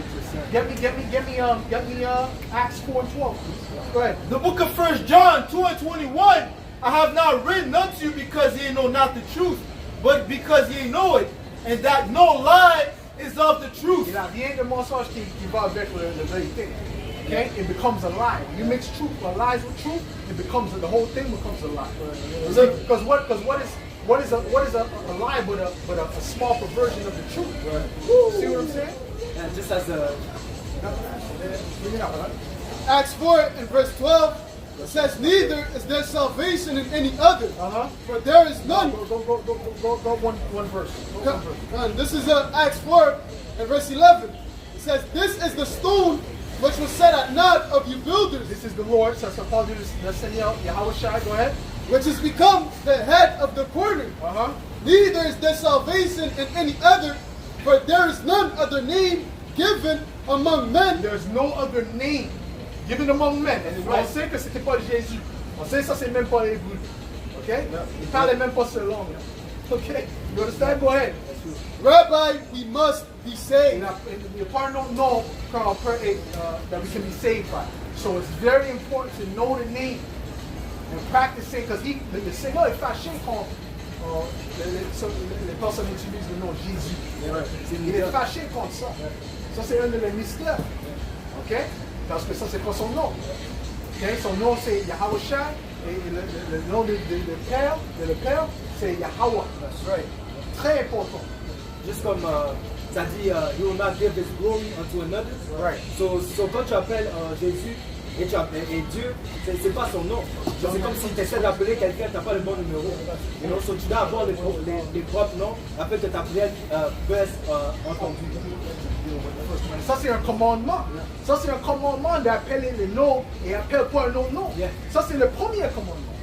100%. Get me Acts 4:12, please. Go ahead. The book of 1 John 2:21. I have not written unto you because ye know not the truth, but because ye know it, and that no lie is of the truth. Il n'y a rien de mensonge qui va avec la vérité. Okay? It becomes a lie. When you mix truth or lies with truth, the whole thing becomes a lie. Because what is a lie but a small perversion of the truth? Right. See what I'm saying? And just as a Acts 4 and verse 12, it says, neither is there salvation in any other, for there is none. Go one verse. And this is Acts 4 and verse 11. It says, this is the stone which was set at naught of you builders. This is the Lord, so called the Seigneur, Yahweh Shai, go ahead. Which has become the head of the corner. Neither is there salvation in any other, for there is none other name given among men. There's no other name given among men. On sait que c'était pas Jésus. On sait ça c'est même pas l'hébreu. Okay? Il parlait même pas ce langue. Okay? You understand? Go ahead. Rabbi, we must be saved. The part don't know that we can be saved by. So it's very important to know the name and practice it, because le Seigneur est fâché quand les personnes utilisent le nom Jésus. Il est fâché contre ça. Ça c'est un de les mystères. Ok? Parce que ça c'est pas son nom. Okay? Son nom c'est Yahweh Shai et le nom de le Père c'est Yahweh. That's right. Très important. Juste comme ça dit, he will not give his glory unto another. Right. So quand tu appelles Jésus et Dieu, c'est pas son nom. C'est comme si tu essaies d'appeler quelqu'un, tu n'as pas le bon numéro. You know? So tu dois avoir les propres noms afin que ta prière puisse être entendue. Ça c'est un commandement. Ça c'est un commandement d'appeler les noms et appelle pas un autre nom. Ça c'est le premier commandement.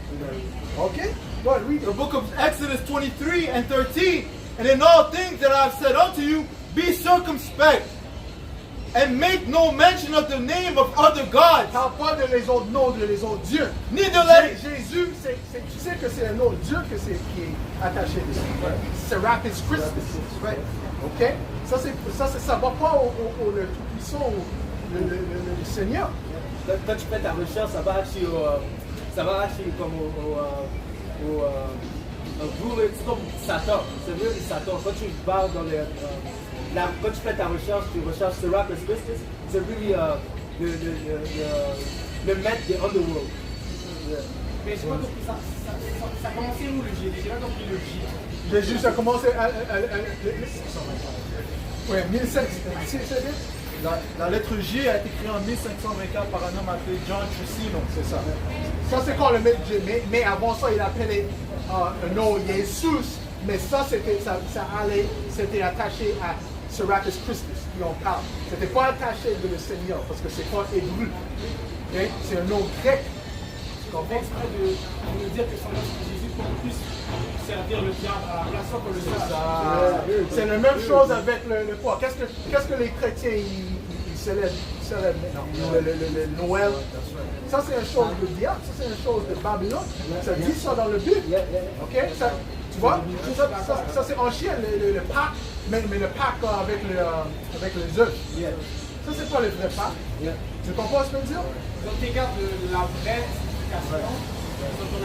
Okay? Go ahead, read The book of Exodus 23 and 13. And in all things that I have said unto you, be circumspect, and make no mention of the name of other gods. Parle pas de les autres noms, de les autres dieux. Neither let Jésus, tu sais que c'est un autre Dieu qui est attaché dessus. Serapis Christus. Right. Ok? Ça va pas au Tout-Puissant, le Seigneur. Quand tu fais ta recherche, ça va acheter comme au c'est comme Satan, c'est mieux que Satan. Quand tu parles dans quand tu fais ta recherche, tu recherches Serapis Christus, c'est really le maître de underworld. Mais j'ai pas compris ça. Ça a commencé où le J? J'ai pas compris le J. Jésus, ça a commencé ouais, 1500. La lettre J a été créée en 1524 par un homme appelé John Trissino. C'est ça. Ça c'est quand le maître J. Mais avant ça, il appelait un nom Jésus. Mais ça, c'était attaché à Serapis Christus, qui en parle. C'était pas attaché de le Seigneur, parce que c'est pas hébreu. Okay? C'est un nom grec. Tu comprends? Exprès de nous dire que son nom c'est Jésus pour qu'on puisse servir le diable à la place que le sache. C'est la même chose avec le quoi? Qu'est-ce que les chrétiens ils célèbrent maintenant? Le Noël. Ça c'est une chose de diable, ça c'est une chose de Babylone. Ça dit ça dans le Bible. Ok? Ça, tu vois? Ça c'est en chien, le Pâques, mais le Pâques avec les œufs. Ça c'est pas le vrai Pâques. Tu comprends ce que je veux dire? Donc tu écartes la vraie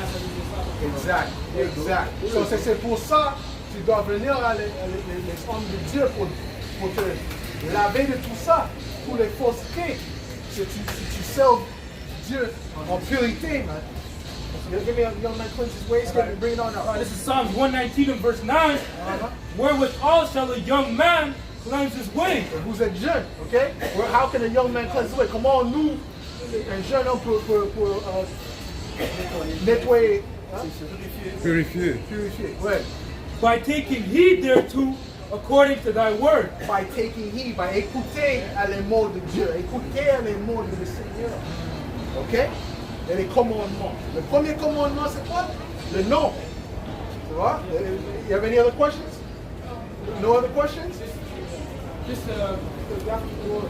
signification. Exact. C'est pour ça que tu dois venir à les hommes de Dieu pour te laver de tout ça, pour les faussetés. Si tu serves Dieu en purité, man. Give me a young man cleanse his ways, bring it on up. This is Psalms 119 and verse 9. Wherewithal shall a young man cleanse his way? Vous êtes jeune, ok? How can a young man cleanse his way? Comment nous, un jeune homme, pour nettoyer, Purifier. ouais. By taking heed thereto according to thy word. By taking heed, by écouter à les mots de Dieu, écouter à les mots du Seigneur. Ok? et les commandements. Le premier commandement, c'est quoi? Le nom. Tu vois? You have any other questions? No other questions? Just graphical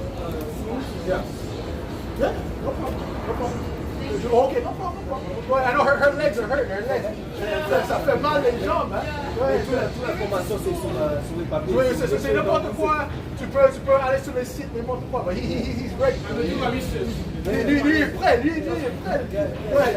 Yeah. Yeah, no problem. No problem. Okay, no problem. No problem. Go ahead. I know her legs are hurting. Her legs. Ça fait mal les jambes, hein? Toute l'information, c'est sur les papiers. Oui, c'est n'importe quoi. Tu peux aller sur le site, n'importe quoi. But he's ready. Lui est prêt. Lui est prêt. Ouais,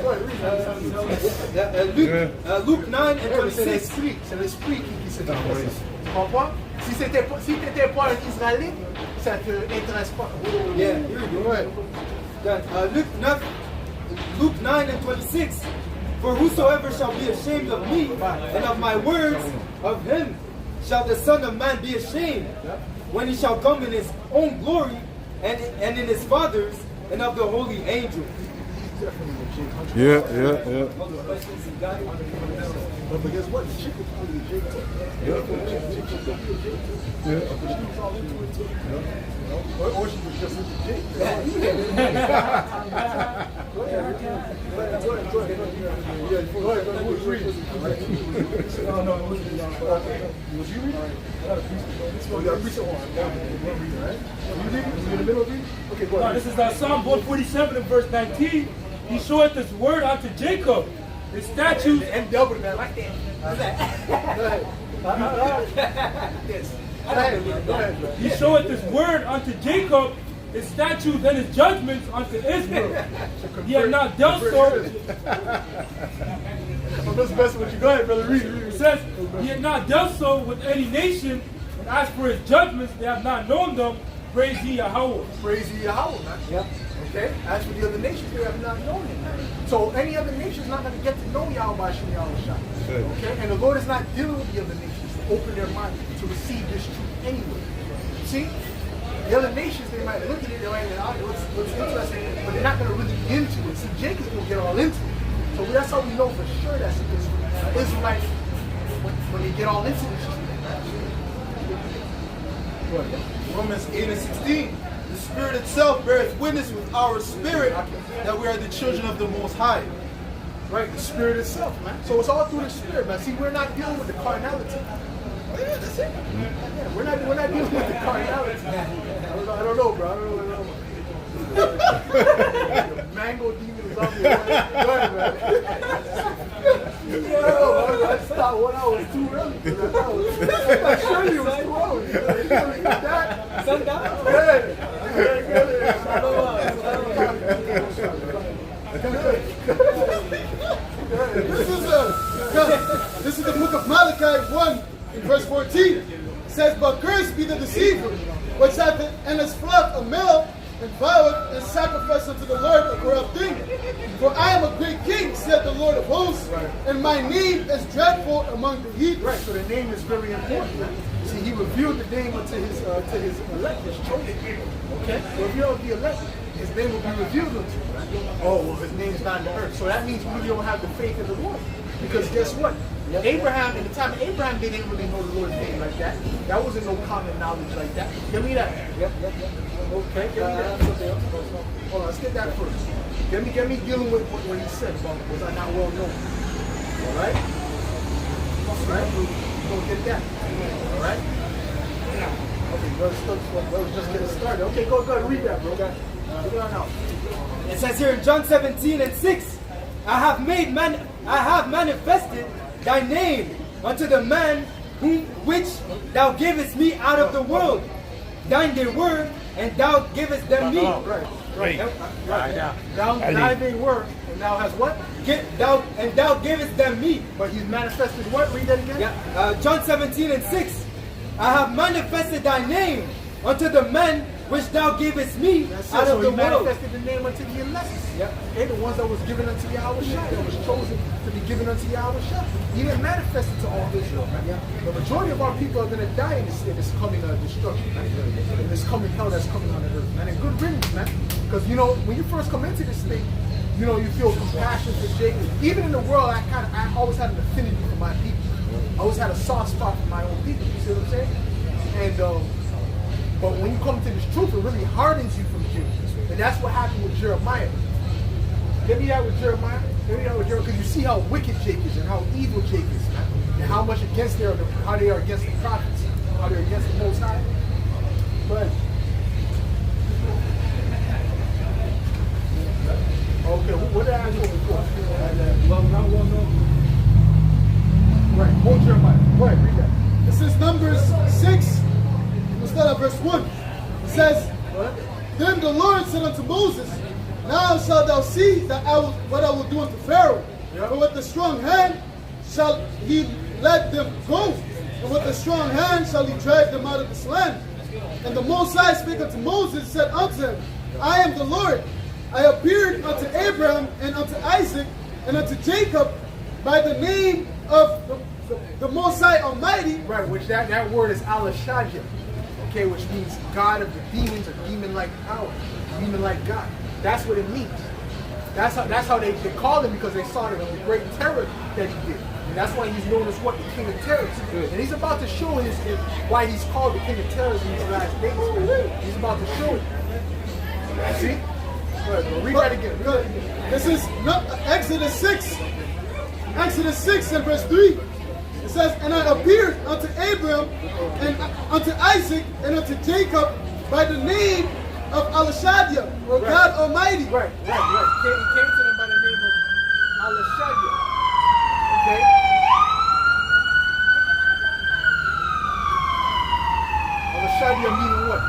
Luke 9 and c'est 26. l'esprit qui se déplace. Tu comprends? Si t'étais pas un Israélite, ça te intéresse pas. Yeah, here we go. Ouais. Luke 9 and 26. For whosoever shall be ashamed of me and of my words, of him shall the Son of Man be ashamed, when he shall come in his own glory and in his Father's and of the holy angels. Yeah. But guess what? The chick is only Jacob. Or she was just into Jacob. Go ahead. Who's reading? No, was you reading? Oh, you got a preacher on. Right? You reading? You in the middle of reading? Okay, go ahead. This is Psalm 147 and verse 19. He showeth his word unto Jacob, his statutes. And double, man, like that. Go ahead. He showeth his word unto Jacob, his statutes and his judgments unto Israel. He had not dealt so. I'm just messing with you. Go ahead, brother. Read. It says, he had not dealt so with any nation, and as for his judgments, they have not known them. Praise ye Yahweh. Praise ye Yahweh, man. Yep. Okay? As for the other nations, they have not known him. So any other nation is not going to get to know Yahweh Shem Yahweh. Okay? And the Lord is not dealing with the other nations to open their mind to receive this truth anyway. See? The other nations, they might look at it, they might say, oh, looks interesting, but they're not going to really be into it. See, Jacob's going to get all into it. So that's how we know for sure that's an Israelite when they get all into this. Romans 8 and 16. The Spirit itself beareth witness with our spirit that we are the children of the Most High. Right, the Spirit itself, man. So it's all through the Spirit, man. See, we're not dealing with the carnality. Yeah, that's it. Yeah, we're not dealing with the carnality. I don't know, bro. I don't know. The mango demon is on me. Go ahead, man. I stopped 1 hour too early. I'm sure you was too early. You got that? Sundown? This is the book of Malachi 1 in verse 14. It says, but cursed be the deceiver, which hath in his flock a male, and voweth and sacrifice unto the Lord a corrupt thing. For I am a great king, said the Lord of hosts, and my name is dreadful among the heathen. Right, so the name is very important. Right? See, he revealed the name unto his elect, his chosen. Okay? Revealed the elect, his name will be revealed unto him. Right? Oh, well, his name is not in the earth. So that means we don't have the faith in the Lord. Because guess what? Abraham, in the time of Abraham, they didn't really know the Lord's name like that. That wasn't no common knowledge like that. Give me that. Yep. Okay, give me that. Hold on, let's get that first. Get me dealing with what he said about was I not well known. Alright? Alright? We're gonna get that. Alright? Okay, let's just get it started. Okay, go ahead, read that, bro. Get it on out. It says here in John 17 and 6, I have manifested thy name unto the man which thou gavest me out of the world. Thine they were, and thou gavest them me. Right. Thou they were, and thou hast what? Thou gavest them me. But he's manifested what? Read that again? Yeah. John 17 and 6. I have manifested thy name unto the man which thou gavest me out of the world. He manifested the name unto the elect. Okay, the ones that was given unto Yahweh Shai, that was chosen to be given unto Yahweh Shai. He didn't manifest it to all Israel, man. The majority of our people are going to die in this coming destruction, man. In this coming hell that's coming on the earth, man. And good riddance, man. Because, you know, when you first come into this thing, you know, you feel compassion for Jacob. Even in the world, I always had an affinity for my people. I always had a soft spot for my own people. You see what I'm saying? And, but when you come to this truth, it really hardens you from Jews. And that's what happened with Jeremiah. Get me out with Jeremiah. Get me out with Jeremiah. Because you see how wicked Jake is and how evil Jake is, man. And how much against how they are against the prophets. How they're against the Most High. But okay, what did I do before? Well, no. Right, quote Jeremiah. Go ahead, read that. This is Numbers 6. We'll start at verse 1. It says, Then the Lord said unto Moses, Now shalt thou see that what I will do unto Pharaoh. For with the strong hand shall he let them go, and with the strong hand shall he drag them out of this land. And the Most High spake unto Moses, said unto him, I am the Lord. I appeared unto Abraham and unto Isaac and unto Jacob by the name of the Most High Almighty. Right, which that word is Alashadja, okay, which means God of the demons or demon-like power, demon-like God. That's what it means. That's how they call him, because they saw the great terror that he did. And that's why he's known as what? The King of Terrors. And he's about to show why he's called the King of Terrors in these last days. He's about to show it. See? Good. We'll read that again. This is Exodus 6. Exodus 6 and verse 3. It says, And I appeared unto Abraham and unto Isaac and unto Jacob by the name of Alashadja, or God Almighty. Right. He came to them by the name of Alashadja. Okay? Alashadja meaning what?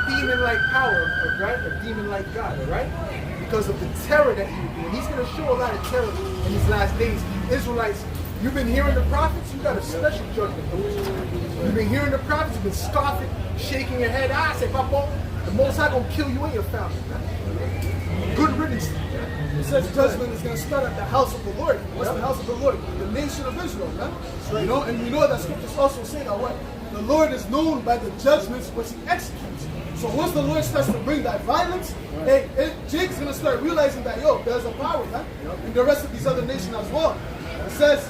Demon-like power, right? A demon-like God, right? Because of the terror that he would do. And he's going to show a lot of terror in these last days. Israelites, you've been hearing the prophets, you got a special judgment. You've been hearing the prophets, you've been scoffing, shaking your head. I say, Papa, the Most High going to kill you and your family. Man. Good riddance. It says judgment is going to start at the house of the Lord. What's the house of the Lord? The nation of Israel, man. Right. You know, and we know that scriptures also say that what? The Lord is known by the judgments which he executes. So once the Lord starts to bring that violence, Jake's going to start realizing that, there's a power, man. And the rest of these other nations as well. It says,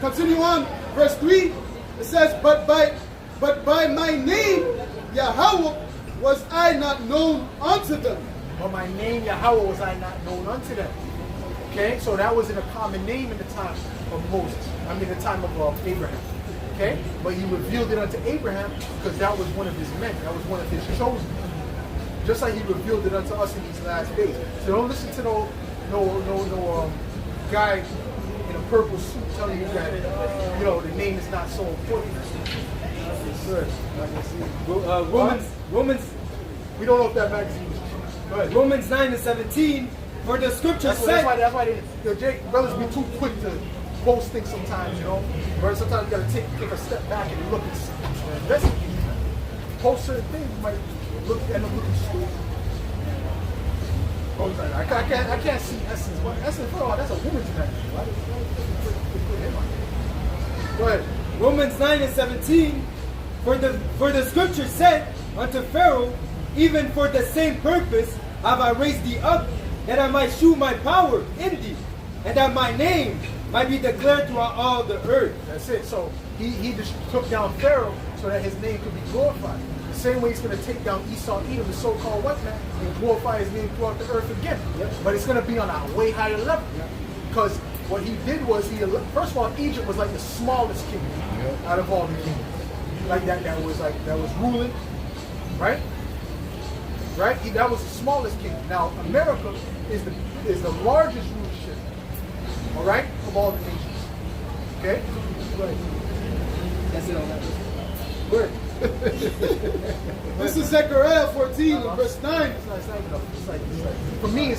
continue on, verse 3, it says, But by my name, Yahweh, was I not known unto them. But my name, Yahweh, was I not known unto them. Okay, so that wasn't a common name in the time of Moses. I mean, the time of Abraham. Okay, but he revealed it unto Abraham because that was one of his men. That was one of his chosen. Just like he revealed it unto us in these last days. So don't listen to no guy in a purple suit telling you that the name is not so important. Good. Romans. We don't know if that magazine was true. Go ahead. Romans 9:17. For the scripture said. That's why Jake brothers be too quick to post things sometimes, Where sometimes you gotta take a step back and look and investigate. Post certain things, you might end up looking stupid. I can't see Essence. Essence, that's a woman's magazine. Go ahead. Romans 9:17. For the scripture said unto Pharaoh, even for the same purpose have I raised thee up, that I might shew my power in thee, and that my name might be declared throughout all the earth. That's it. So he just took down Pharaoh so that his name could be glorified. The same way he's going to take down Esau, Edom, the so-called white man, and glorify his name throughout the earth again. Yep. But it's going to be on a way higher level. Because what he did was, first of all, Egypt was like the smallest kingdom out of all the kingdoms. Like that was ruling, right? Right? That was the smallest kingdom. Now, America is the largest rulership, all right, of all the nations. Okay? Right. That's it on that. Good. This is Zechariah 14 and verse 9. It's like, for me, I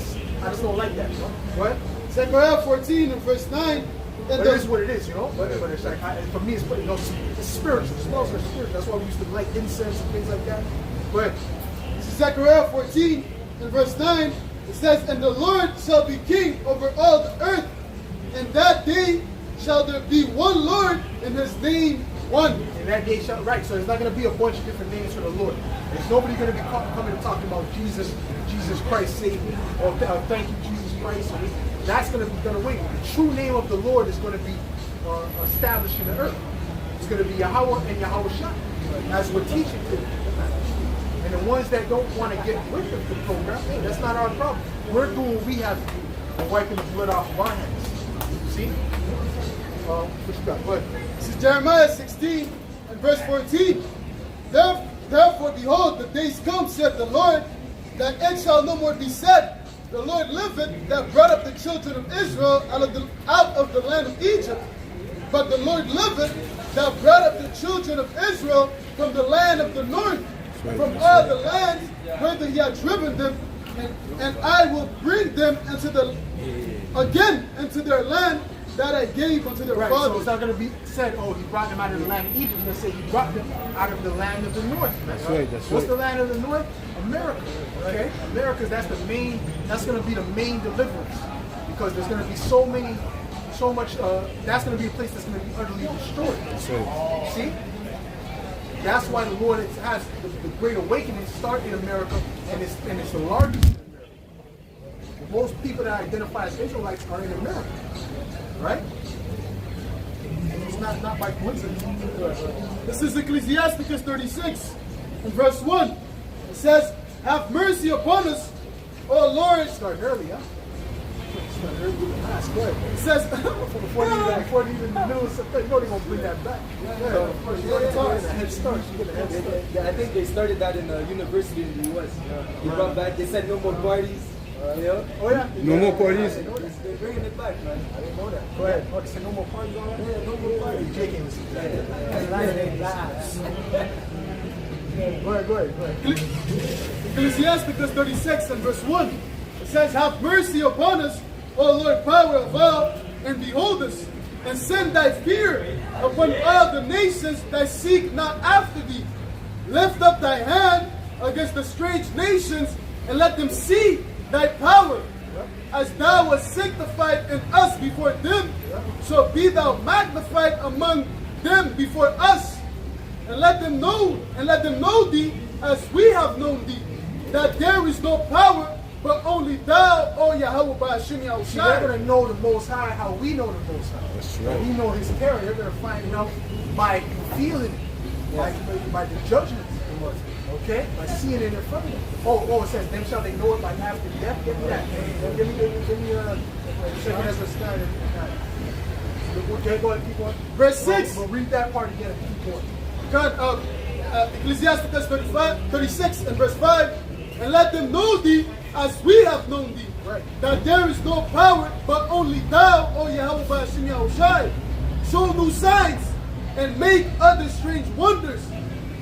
just don't like that. What? Zechariah 14 and verse 9. But it is what it is, But it's like, for me, it's spiritual. It smells like spiritual. That's why we used to light incense and things like that. But this is Zechariah 14 and verse 9. It says, And the Lord shall be king over all the earth, and that day shall there be one Lord, and his name one. And that day shall, right, so there's not going to be a bunch of different names for the Lord. There's nobody going to be coming and talking about Jesus Christ saved me, or thank you, Jesus Christ. That's going to be done away with. The true name of the Lord is going to be established in the earth. It's going to be Yahweh and Yahweh Shah, as we're teaching to. And the ones that don't want to get with the program, hey, that's not our problem. We're doing what we have to do. and wiping the blood off of our hands. See? What you got? Go ahead. This is Jeremiah 16 and verse 14. Therefore, behold, the days come, saith the Lord, that it shall no more be said, the Lord liveth, that brought up the children of Israel out of the land of Egypt. But the Lord liveth, that brought up the children of Israel from the land of the north, from all the lands whither he had driven them, and I will bring them into their land that I gave unto their fathers. So it's not going to be said, oh, he brought them out of the land of Egypt. It's going to say he brought them out of the land of the north. That's right. What's the land of the north? America. Okay? America, that's going to be the main deliverance. Because there's going to be that's going to be a place that's going to be utterly destroyed. That's right. See? That's why the Lord has the Great Awakening start in America, and it's the largest in America. Most people that identify as Israelites are in America. Right? It's not by coincidence. This is Ecclesiasticus 36 and verse 1. It says, have mercy upon us, O Lord. Start early, huh? Start early with the past. Go ahead. It says, before even the middle of September, you know they're going to bring that back. Head start. You get a head start. Yeah, I think they started that in a university in the U.S. They brought back, they said no more parties. Oh yeah? No more parties? They're bringing it back, man. I didn't know that. Go ahead. Oh, they said no more parties on that? Yeah, no more parties. Jake ain't listening to that. Go ahead. Ecclesiasticus 36 and verse 1. It says, have mercy upon us, O Lord, power of all, and behold us, and send thy fear upon all the nations that seek not after thee. Lift up thy hand against the strange nations, and let them see thy power. As thou wast sanctified in us before them, so be thou magnified among them before us. And let them know thee as we have known thee, that there is no power but only thou, O Yahweh Ba'ashim Yahushai. See, they're going to know the Most High how we know the Most High. That's right. We know His character. They're going to find out by feeling it, by the judgment. Okay? By seeing it in front of them. Oh, it says, then shall they know it by after death? Give me that. Give me second Ezra 9. Okay, go ahead, keep going. Verse 6. We'll read that part again and keep going. God, Ecclesiasticus 36 and verse 5. And let them know thee as we have known thee. Right. That there is no power but only thou, O Yahweh Ba'ashim Yahushai. Show new signs and make other strange wonders.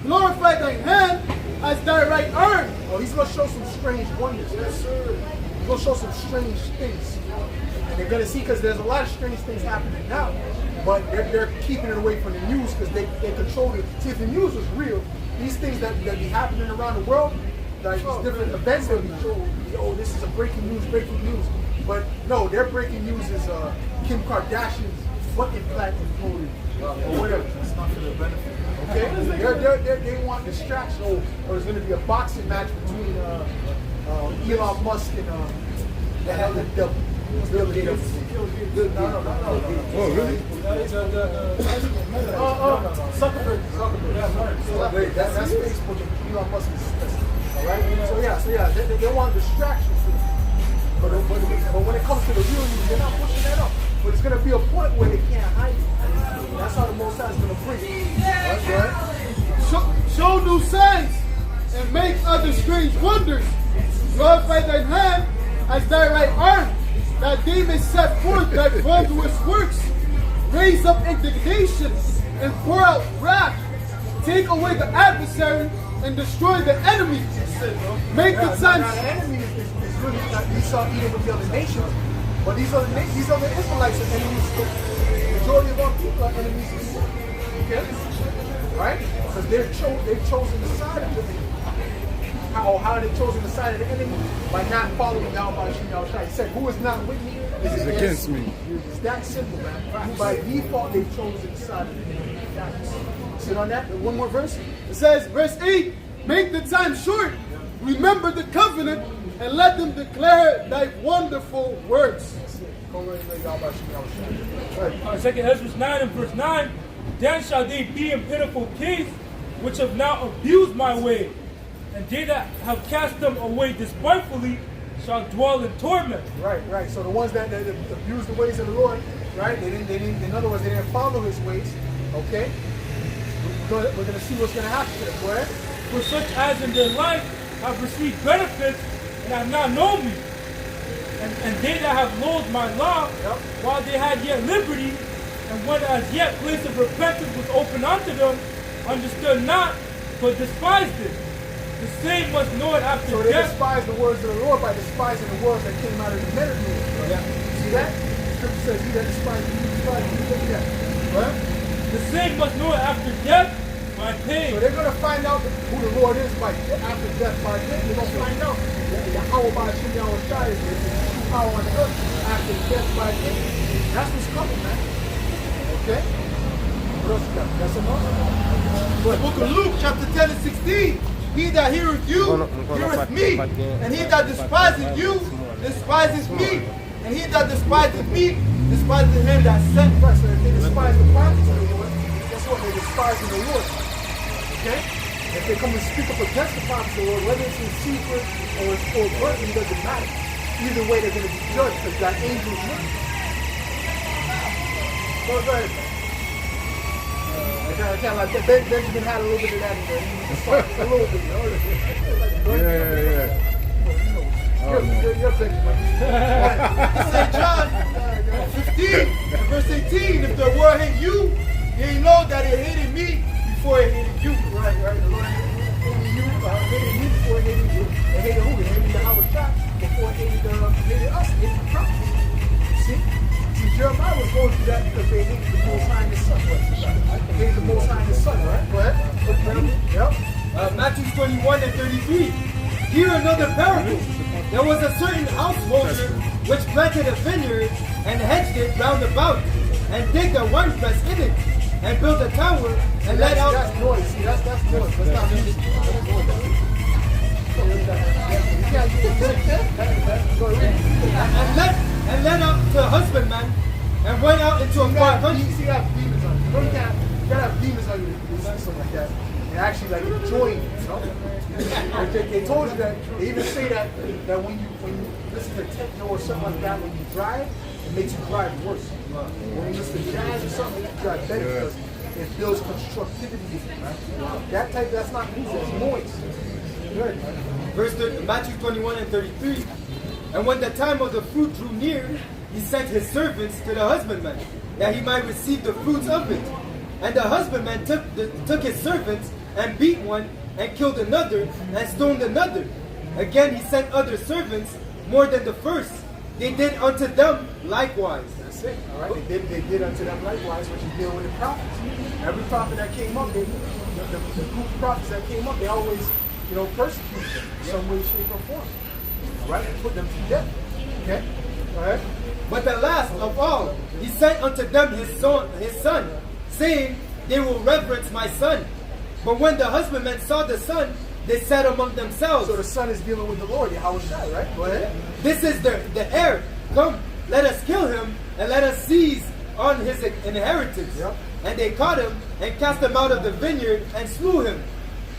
Glorify thy hand as thy right arm. Oh, he's going to show some strange wonders. Yes, sir. He's going to show some strange things. And they're going to see, because there's a lot of strange things happening now. But they're keeping it away from the news because they control it. See, if the news was real, these things that be happening around the world, like these different events that we show, oh, this is a breaking news. But no, their breaking news is Kim Kardashian's foot implant imploded or whatever. That's not for their benefit. Okay? They want distraction. Or there's going to be a boxing match between Elon Musk and the devil. No. Oh, really? Zuckerberg. That's Facebook and Elon Musk is Alright? So yeah, they want distractions. But when it comes to the real news, they're not pushing that up. But it's going to be a point where they can't hide it. That's how the Most High is going to bring it. Right? Show new signs and make other strange wonders. Glorify thy hand as thy right arm, that they may set forth thy wondrous works. Raise up indignation and pour out wrath. Take away the adversary and destroy the enemy. Make the times. The enemy is really not Esau eating with the other nations, but these other Israelites are enemies. The majority of our people are enemies of the world. Okay? Right? Because they've chosen the side of the enemy. How have they chosen the side of the enemy? By not following Yahweh Yahushua. He said, who is not with me is against me. It's that simple, man. By default, they've chosen the side of the enemy. Sit on that. One more verse. It says, verse 8, make the time short. Remember the covenant and let them declare thy wonderful works. Second Ezra 9 and verse 9. Then shall they be in pitiful case, which have now abused my way. And they that have cast them away despitefully shall dwell in torment. Right, right. So the ones that abuse the ways of the Lord, right? They didn't. In other words, they didn't follow His ways. Okay. We're going to see what's going to happen to them. Go ahead. For such as in their life have received benefits and have not known me. And they that have loathed my law, while they had yet liberty, and when as yet place of repentance was open unto them, understood not, but despised it. The same must know it after So they death. despise the words of the Lord by despising the words that came out of the men of the Lord. Yeah. See that? The scripture says, he that despises you, despises you. Right? The same must know it after death by pain. So they're going to find out who the Lord is after death by pain. They're going to find out that Yahweh by Shem Yahweh Shai is the true power on the earth after death by pain. That's what's coming, man. Okay? What else you got? Got some more? The book of Luke, chapter 10 and 16. He that heareth you, heareth me. And he that despiseth you, despises me. And he that despises me, despises him that sent me. Right, so if they despise the prophets of the Lord, guess what? They're despising the Lord. Okay? If they come and speak up against the prophets of the Lord, whether it's in secret or it's overtly, it doesn't matter. Either way, they're going to be judged because that angels with them. Go ahead. I can't like that. Benjamin had a little bit of that in there. A little bit. Yeah. You're Benjamin. St. John 15, verse 18. If the world hate you, they know that it hated me before it hated you. Right. The Lord hated you, hated me before it hated you. It hated who? It hated Yahweh Shai before it hated us. It hated the prophets. See, Jeremiah was going through that because they hated the Most High and His Son. They hated the Most High and His Son, right? Go ahead. Yep. Matthew 21 and 33. Hear another parable. There was a certain householder which planted a vineyard and hedged it round about, and digged a winepress in it, and built a tower, and let out. That's noise. See, that's noise. That's not music. That's noise. And led out to a husbandman, and went out into a far country. You see, you have demons on you. You gotta have demons on you to do something like that. And actually, like, enjoying it, you know? They told you that. They even say that when you listen to techno or something like that, when you drive, it makes you drive worse. When you listen to jazz or something, it makes you drive better because it builds constructivity. Right? That's not music, it's noise. Good. Matthew 21 and 33. And when the time of the fruit drew near, he sent his servants to the husbandman, that he might receive the fruits of it. And the husbandman took his servants, and beat one, and killed another, and stoned another. Again he sent other servants, more than the first. They did unto them likewise. That's it. All right. They did unto them likewise, which you deal with the prophets. Every prophet that came up, the group of prophets that came up, they always, persecuted them in some way, shape, or form. Right? And put them to death. Okay? All right. But the last of all, he sent unto them his son, saying, they will reverence my son. But when the husbandmen saw the son, they said among themselves. So the son is dealing with the Lord, Yahweh Shai, right? Go ahead. This is the heir. Come, let us kill him, and let us seize on his inheritance. Yep. And they caught him, and cast him out of the vineyard, and slew him.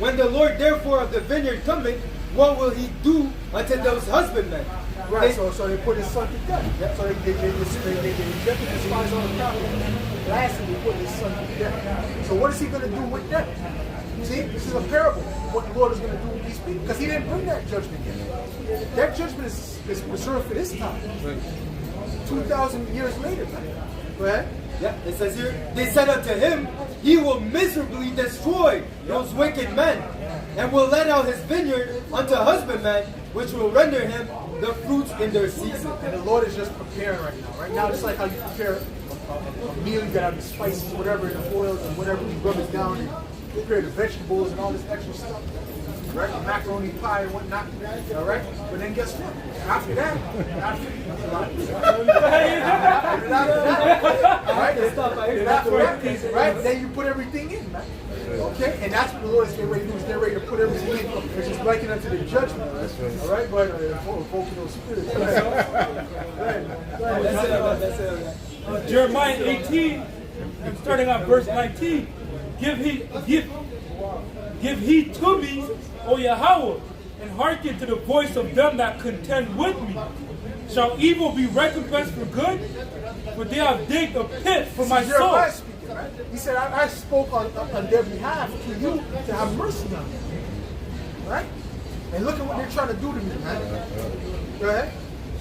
When the Lord therefore of the vineyard cometh, what will he do unto those husbandmen? Right, so they put his son to death. Yep. So they rejected his father's own property. Lastly, they put his son to death. So what is he going to do with them? See, this is a parable. What the Lord is going to do with these people. Because he didn't bring that judgment yet. That judgment is reserved for this time. 2,000 years later, man. Go ahead. Yeah, it says here, they said unto him, he will miserably destroy those wicked men, and will let out his vineyard unto husbandmen, which will render him the fruits in their season. And the Lord is just preparing right now. Right now, just like how you prepare a meal, you gotta have the spices, whatever, and the oils, and whatever, you rub it down, and prepare the vegetables and all this extra stuff. Right? The macaroni pie and whatnot. All right? But then guess what? After that, right? Then you put everything in, man. Okay? And that's what the Lord is getting ready to do, is they're ready to put everything in, which is likened unto the judgment. All right? But invoking those spirits. Jeremiah 18, and starting on verse 19. Give heed to me, O Yahweh, and hearken to the voice of them that contend with me. Shall evil be recompensed for good? For they have digged a pit for my soul. Jeremiah speaking, right? He said, I spoke on their behalf to you to have mercy on them. Right? And look at what they're trying to do to me, man. Go ahead.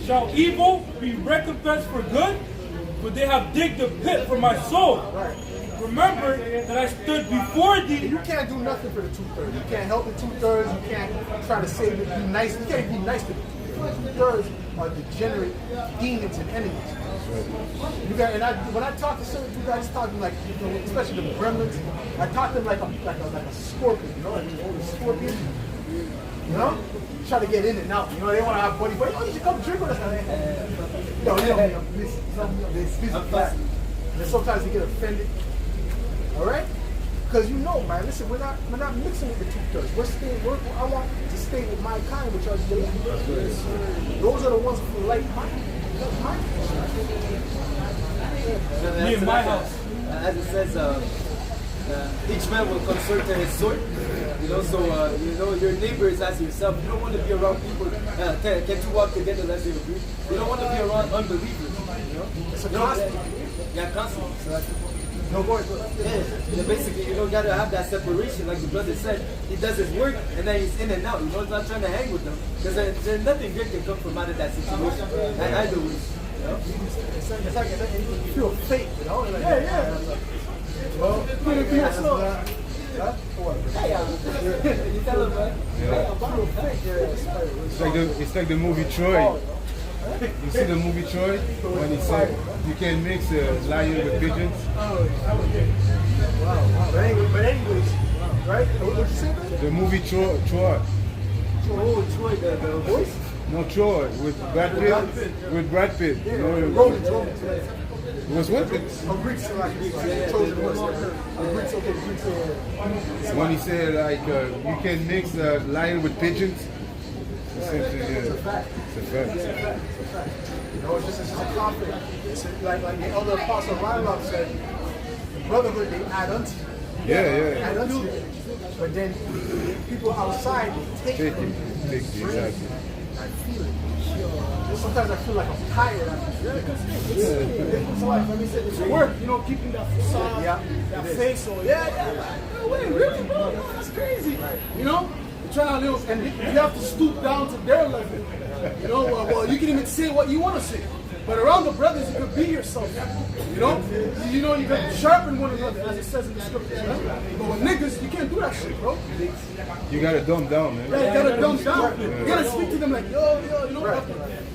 Shall evil be recompensed for good? For they have digged a pit for my soul. Right. Remember that I stood before thee. You can't do nothing for the 2/3. You can't help the 2/3. You can't try to save it. Be nice. You can't be nice to the 2/3 are degenerate demons and enemies. You got, and when I talk to some of you guys, talking like, especially the gremlins, I talk to them like a scorpion, like a scorpion. Try to get in and out. They want to have buddy. Oh, you should come drink with us. No, this black. And sometimes they get offended. All right? Because man, listen, we're not mixing with the 2/3. I want to stay with my kind, which are the believers. Those are the ones who like mine. Me in my house. As it says, each man will consort to his sword. So your neighbor is as yourself. You don't want to be around people. Can two walk together unless they agree? You don't want to be around unbelievers. It's a constant. Yeah, constantly. So No, go ahead. yeah, basically, you gotta have that separation, like the brother said. He does his work and then he's in and out. He's not trying to hang with them because there's nothing good can come from out of that situation. Either way. It's like you feel fake, Like, yeah. Well, You tell him, man. It's like the movie Troy. You see the movie Troy when he said you can mix a lion with pigeons. Wow. But anyways, right? What did you say? The movie Troy. Troy, the voice? No, Troy with Brad Pitt. With Brad Pitt. Romans. It was what? Greeks, Trojan horse. Greeks, okay, Greeks. When he said like you can mix a lion with pigeons. It's a fact. It's a fact. It's just a conflict. It's like the other apostle Rylock said, brotherhood they add unto you. Yeah. Add unto you. But then people outside they take it. Exactly. I feel it. Sometimes I feel like I'm tired. It's like, let me say, it's work, keeping that facade, that face on. No way, really, bro? That's crazy. You're trying to live, and you have to stoop down to their level. Well, you can even say what you want to say. But around the brothers, you can be yourself. You can sharpen one another, as it says in the scriptures. Right? But with niggas, you can't do that shit, bro. You gotta dumb down, man. Yeah, you gotta dumb down. You gotta speak to them like, yo,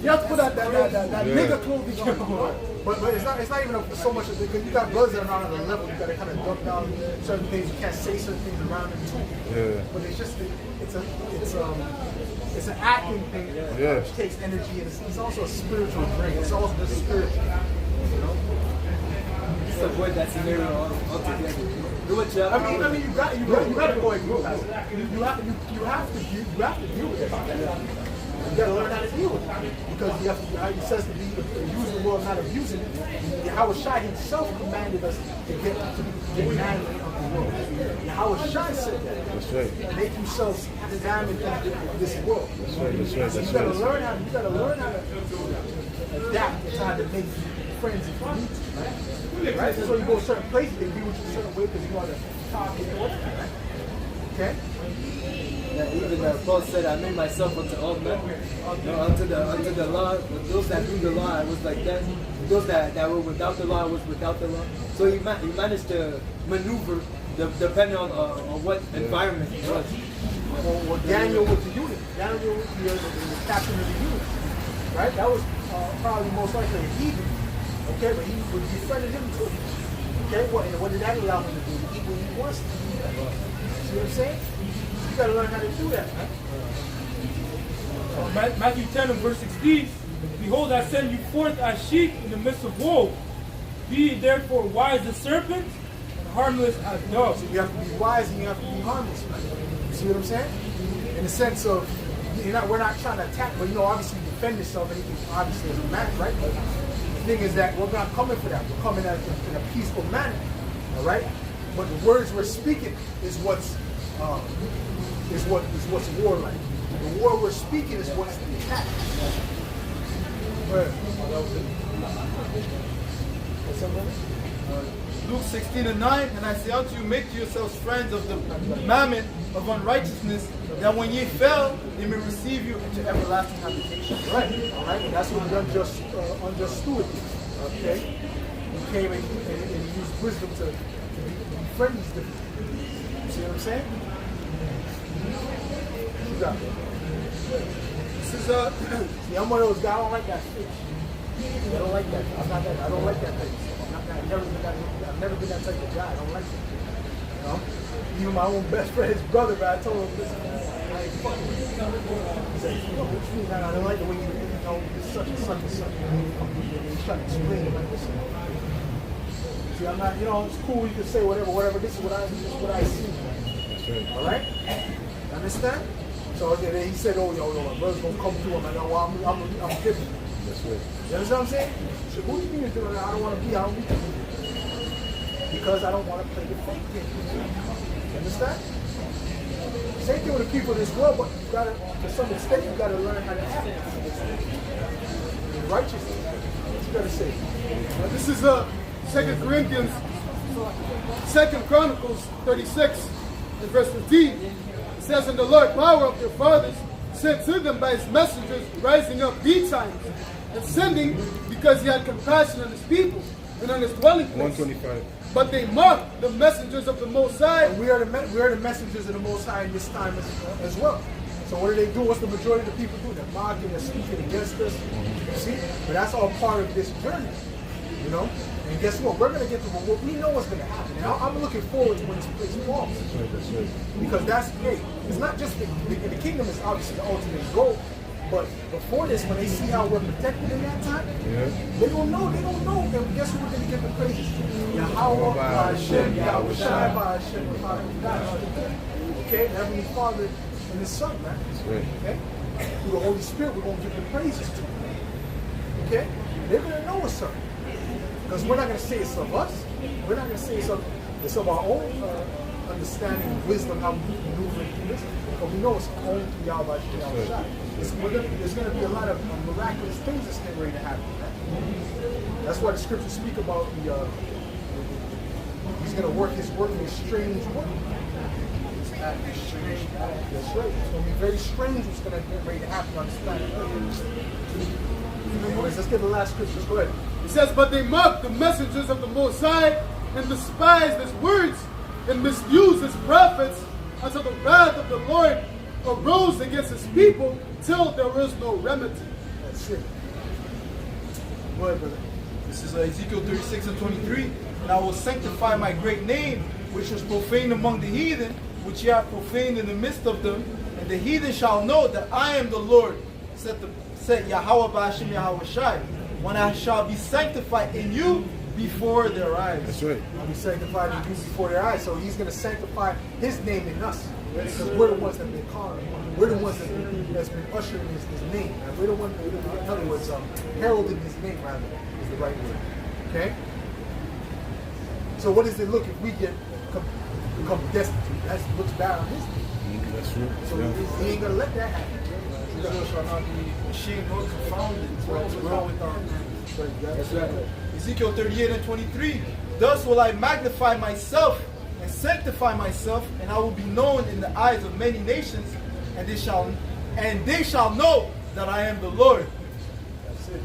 you have to put that nigga clothing on. But it's not even so much of it, because you got brothers that are not on the level. You gotta kind of dump down certain things. You can't say certain things around them too. Yeah. But it's an acting thing, which takes energy, and it's also a spiritual drink. It's also the spiritual. Just avoid that scenario altogether. Do what you have I mean, you got to go and move past it. You have to deal with it. You got to learn how to deal with it, because he says to use the world, not abusing it. Yahweh Shai himself commanded us to get manly of the world. Yahweh Shai said that. That's right. Make yourselves examine this world. That's right. So you got to learn how to adapt and try to make friends if you need to, right? So you go to certain places, they deal with you a certain way because you know how to talk and do it, right? Okay? Even Paul said, I made myself unto all men. Unto the law, those that do the law, I was like that. Those that were without the law, I was without the law. So he managed to maneuver depending on what environment he was. Well, Daniel was the unit. Daniel was the captain of the unit, right? That was probably most likely a heathen. Okay, but he befriended him too. Okay, what did that allow him to do? To eat what he wants to eat. See what I'm saying? You got to learn how to do that, right? Matthew 10 and verse 16. Behold, I send you forth as sheep in the midst of wolves. Be ye therefore wise as serpents and harmless as doves. So you have to be wise and you have to be harmless, right? You see what I'm saying? In the sense of, we're not trying to attack, but obviously you defend yourself, anything obviously as a man, right? But the thing is that we're not coming for that. We're coming in a peaceful manner, all right? But the words we're speaking is what's warlike. The war we're speaking is what's the attack. Luke 16:9, and I say unto you, make to yourselves friends of the mammon of unrighteousness, that when ye fail, they may receive you into everlasting habitation. Right, all right, and that's what the unjust steward did. Okay, he came and used wisdom to befriend these different people. You see what I'm saying? You got it. This is See, I'm one of those guys. I don't like that fish. I don't like that. I'm not that. I don't like that thing. I've never been that type of guy. I don't like that. You know? Even my own best friend, his brother, but I told him, listen, I ain't fucking with you. He said, you know, what you mean? I don't like the way you know, it's such and such and such. He's trying to explain it like this. See, I'm not, you know, it's cool. You can say whatever. This is what I see. That's right. All right? Understand? So then he said, oh, yo, my brother's going to come through. I'm like, no, well, I'm different. That's right. You understand what I'm saying? So who do you mean you're doing that? I don't want to be. I don't need to be. Because I don't want to play the fake game. You understand? Same thing with the people of this world, but you gotta, to some extent, you gotta learn how to act in righteousness. What you gotta say? this is 2 Corinthians, 2 Chronicles 36, and verse 15. It says, and the Lord power of their fathers sent to them by his messengers, rising up betimes, and sending because he had compassion on his people and on his dwelling place. 125. But they mocked the messengers of the Most High. And we are the messengers of the Most High in this time as well. So what do they do? What's the majority of the people do? They're mocking, they're speaking against us. You see? But that's all part of this journey. You know? And guess what? We're going to get to what we know what's going to happen. And I'm looking forward to when this place falls. That's right. Because that's great. It's not just the kingdom is obviously the ultimate goal. But before this, when they see how we're protected in that time, they don't know. And guess who we're going to give the praises to? Yahweh, Hashem, Yahweh, Shai, Hashem, okay? The Heavenly Father and His Son, man. That's right. Okay? Through the Holy Spirit, we're going to give the praises to Him. Okay? They're going to know it's something. Because we're not going to say it's of us. We're not going to say it's of our own understanding, wisdom, how we maneuver through this. But we know it's only through Yahweh, Yahweh, Shai. There's going to be a lot of miraculous things that's getting ready to happen. Right? That's why the scriptures speak about He's going to work His work in a strange way. That's right. It's going to be very strange what's going to get ready to happen on this planet. Anyways, let's get the last scriptures. Go ahead. It says, but they mocked the messengers of the Most High and despised His words and misused His prophets until the wrath of the Lord arose against His people till there was no remedy. That's it. Go ahead, brother. This is Ezekiel 36 and 23. And I will sanctify my great name, which was profaned among the heathen, which ye have profaned in the midst of them. And the heathen shall know that I am the Lord, said Yahweh Ba'ashem Yahweh Shai, when I shall be sanctified in you before their eyes. That's right. I'll be sanctified in you before their eyes. So He's going to sanctify His name in us. Because we're the ones that have been called. We're the ones that's been ushering His name. And we're the ones, in other words, heralding His name, rather, is the right word. Okay? So what does it look if we become destitute? That looks bad on His name. That's true. So He ain't going to let that happen. Israel shall not be ashamed nor confounded, but to grow with our That's right. Ezekiel 38 and 23. Thus will I magnify myself and sanctify myself, and I will be known in the eyes of many nations, and they shall know that I am the Lord. That's it.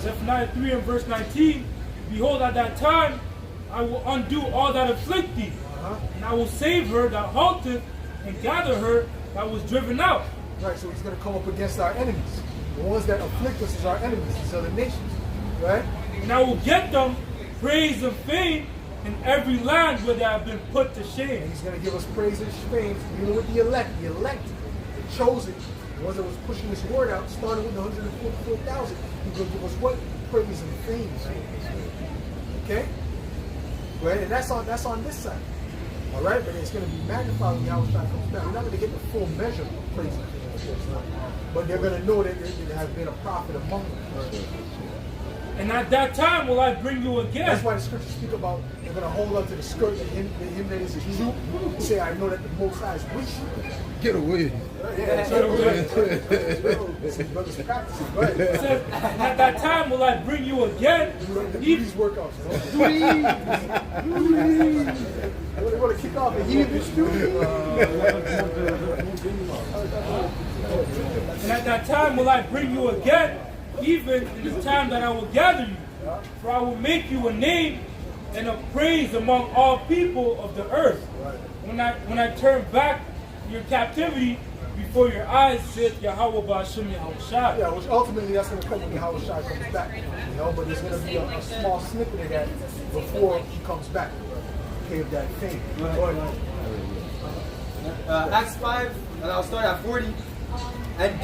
Zephaniah 3 and verse 19. Behold, at that time I will undo all that afflict thee, and I will save her that halteth, and gather her that was driven out. Right, so He's going to come up against our enemies. The ones that afflict us is our enemies, these other nations. Right? And I will get them praise and fame in every land where they have been put to shame. And He's going to give us praise and fame, even with the elect, the chosen, the ones that was pushing this word out, starting with the 144,000. He's going to give us what? Praise and fame. Okay? Right? And that's on this side. All right? But it's going to be magnified when Yahweh comes back. We're not going to get the full measure of praise and fame. But they're going to know that there has been a prophet among them. And at that time will I bring you again. That's why the scriptures speak about they're going to hold on to the skirt of him that is his Jew. Say, I know that the Most High is with you. Get away. Yeah, that's right. Brothers practicing, right? It says, and at that time will I bring you again. The these workouts, you know? They want to kick off the heathens, And at that time will I bring you again, even in the time that I will gather you. For I will make you a name and a praise among all people of the earth. When I turn back your captivity before your eyes, saith Yahweh Ba'ashem Yahushai. Yeah, which ultimately that's going to come when Yahweh Shai comes back. You know, but there's going to be a small snippet of that before he comes back. Pave that fame. Acts 5, and I'll start at 40. And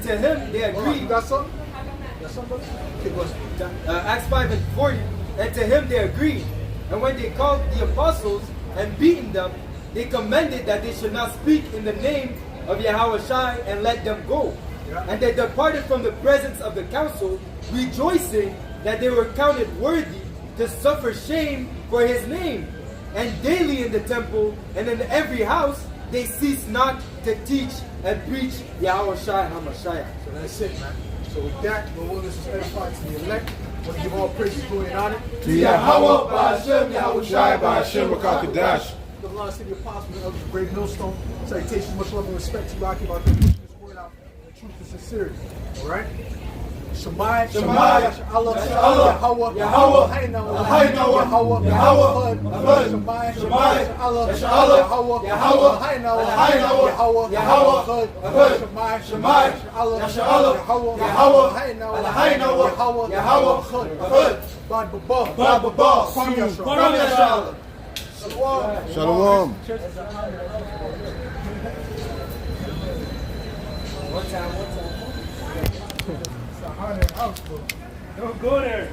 to him they agreed. You got something? You got something? Okay, go ahead. Acts 5 and 40. And to him they agreed. And when they called the apostles and beaten them, they commanded that they should not speak in the name of Yahweh Shai and let them go. Yeah. And they departed from the presence of the council, rejoicing that they were counted worthy to suffer shame for his name. And daily in the temple and in every house they ceased not to teach and preach Yahweh Shai HaMashiach. So that's it, man. So with that, the wilderness is edified to the elect. I want to give all praise, glory, and honor To Yahweh, Ba'ashem, Yahweh Shai, Ba'ashem, Rakakadash. the Lord City Apostle of the Great Millstone. Salutations, much love and respect to Rocky about pushing this word out in truth and sincerity. All right? Shemai, Shemai, Allah, Yahweh, Yahweh, Yahweh, Yahweh, Yahweh, Shemai, Shemai, Allah, Yahweh, Yahweh, Yahweh, Yahweh, Shemai, Shemai, Allah, Yahweh, Yahweh, Bad Baba, Bad Baba, Kwam Yasha. Kwam Yasha. Shalom. It's a haunted house, bro. Don't go there.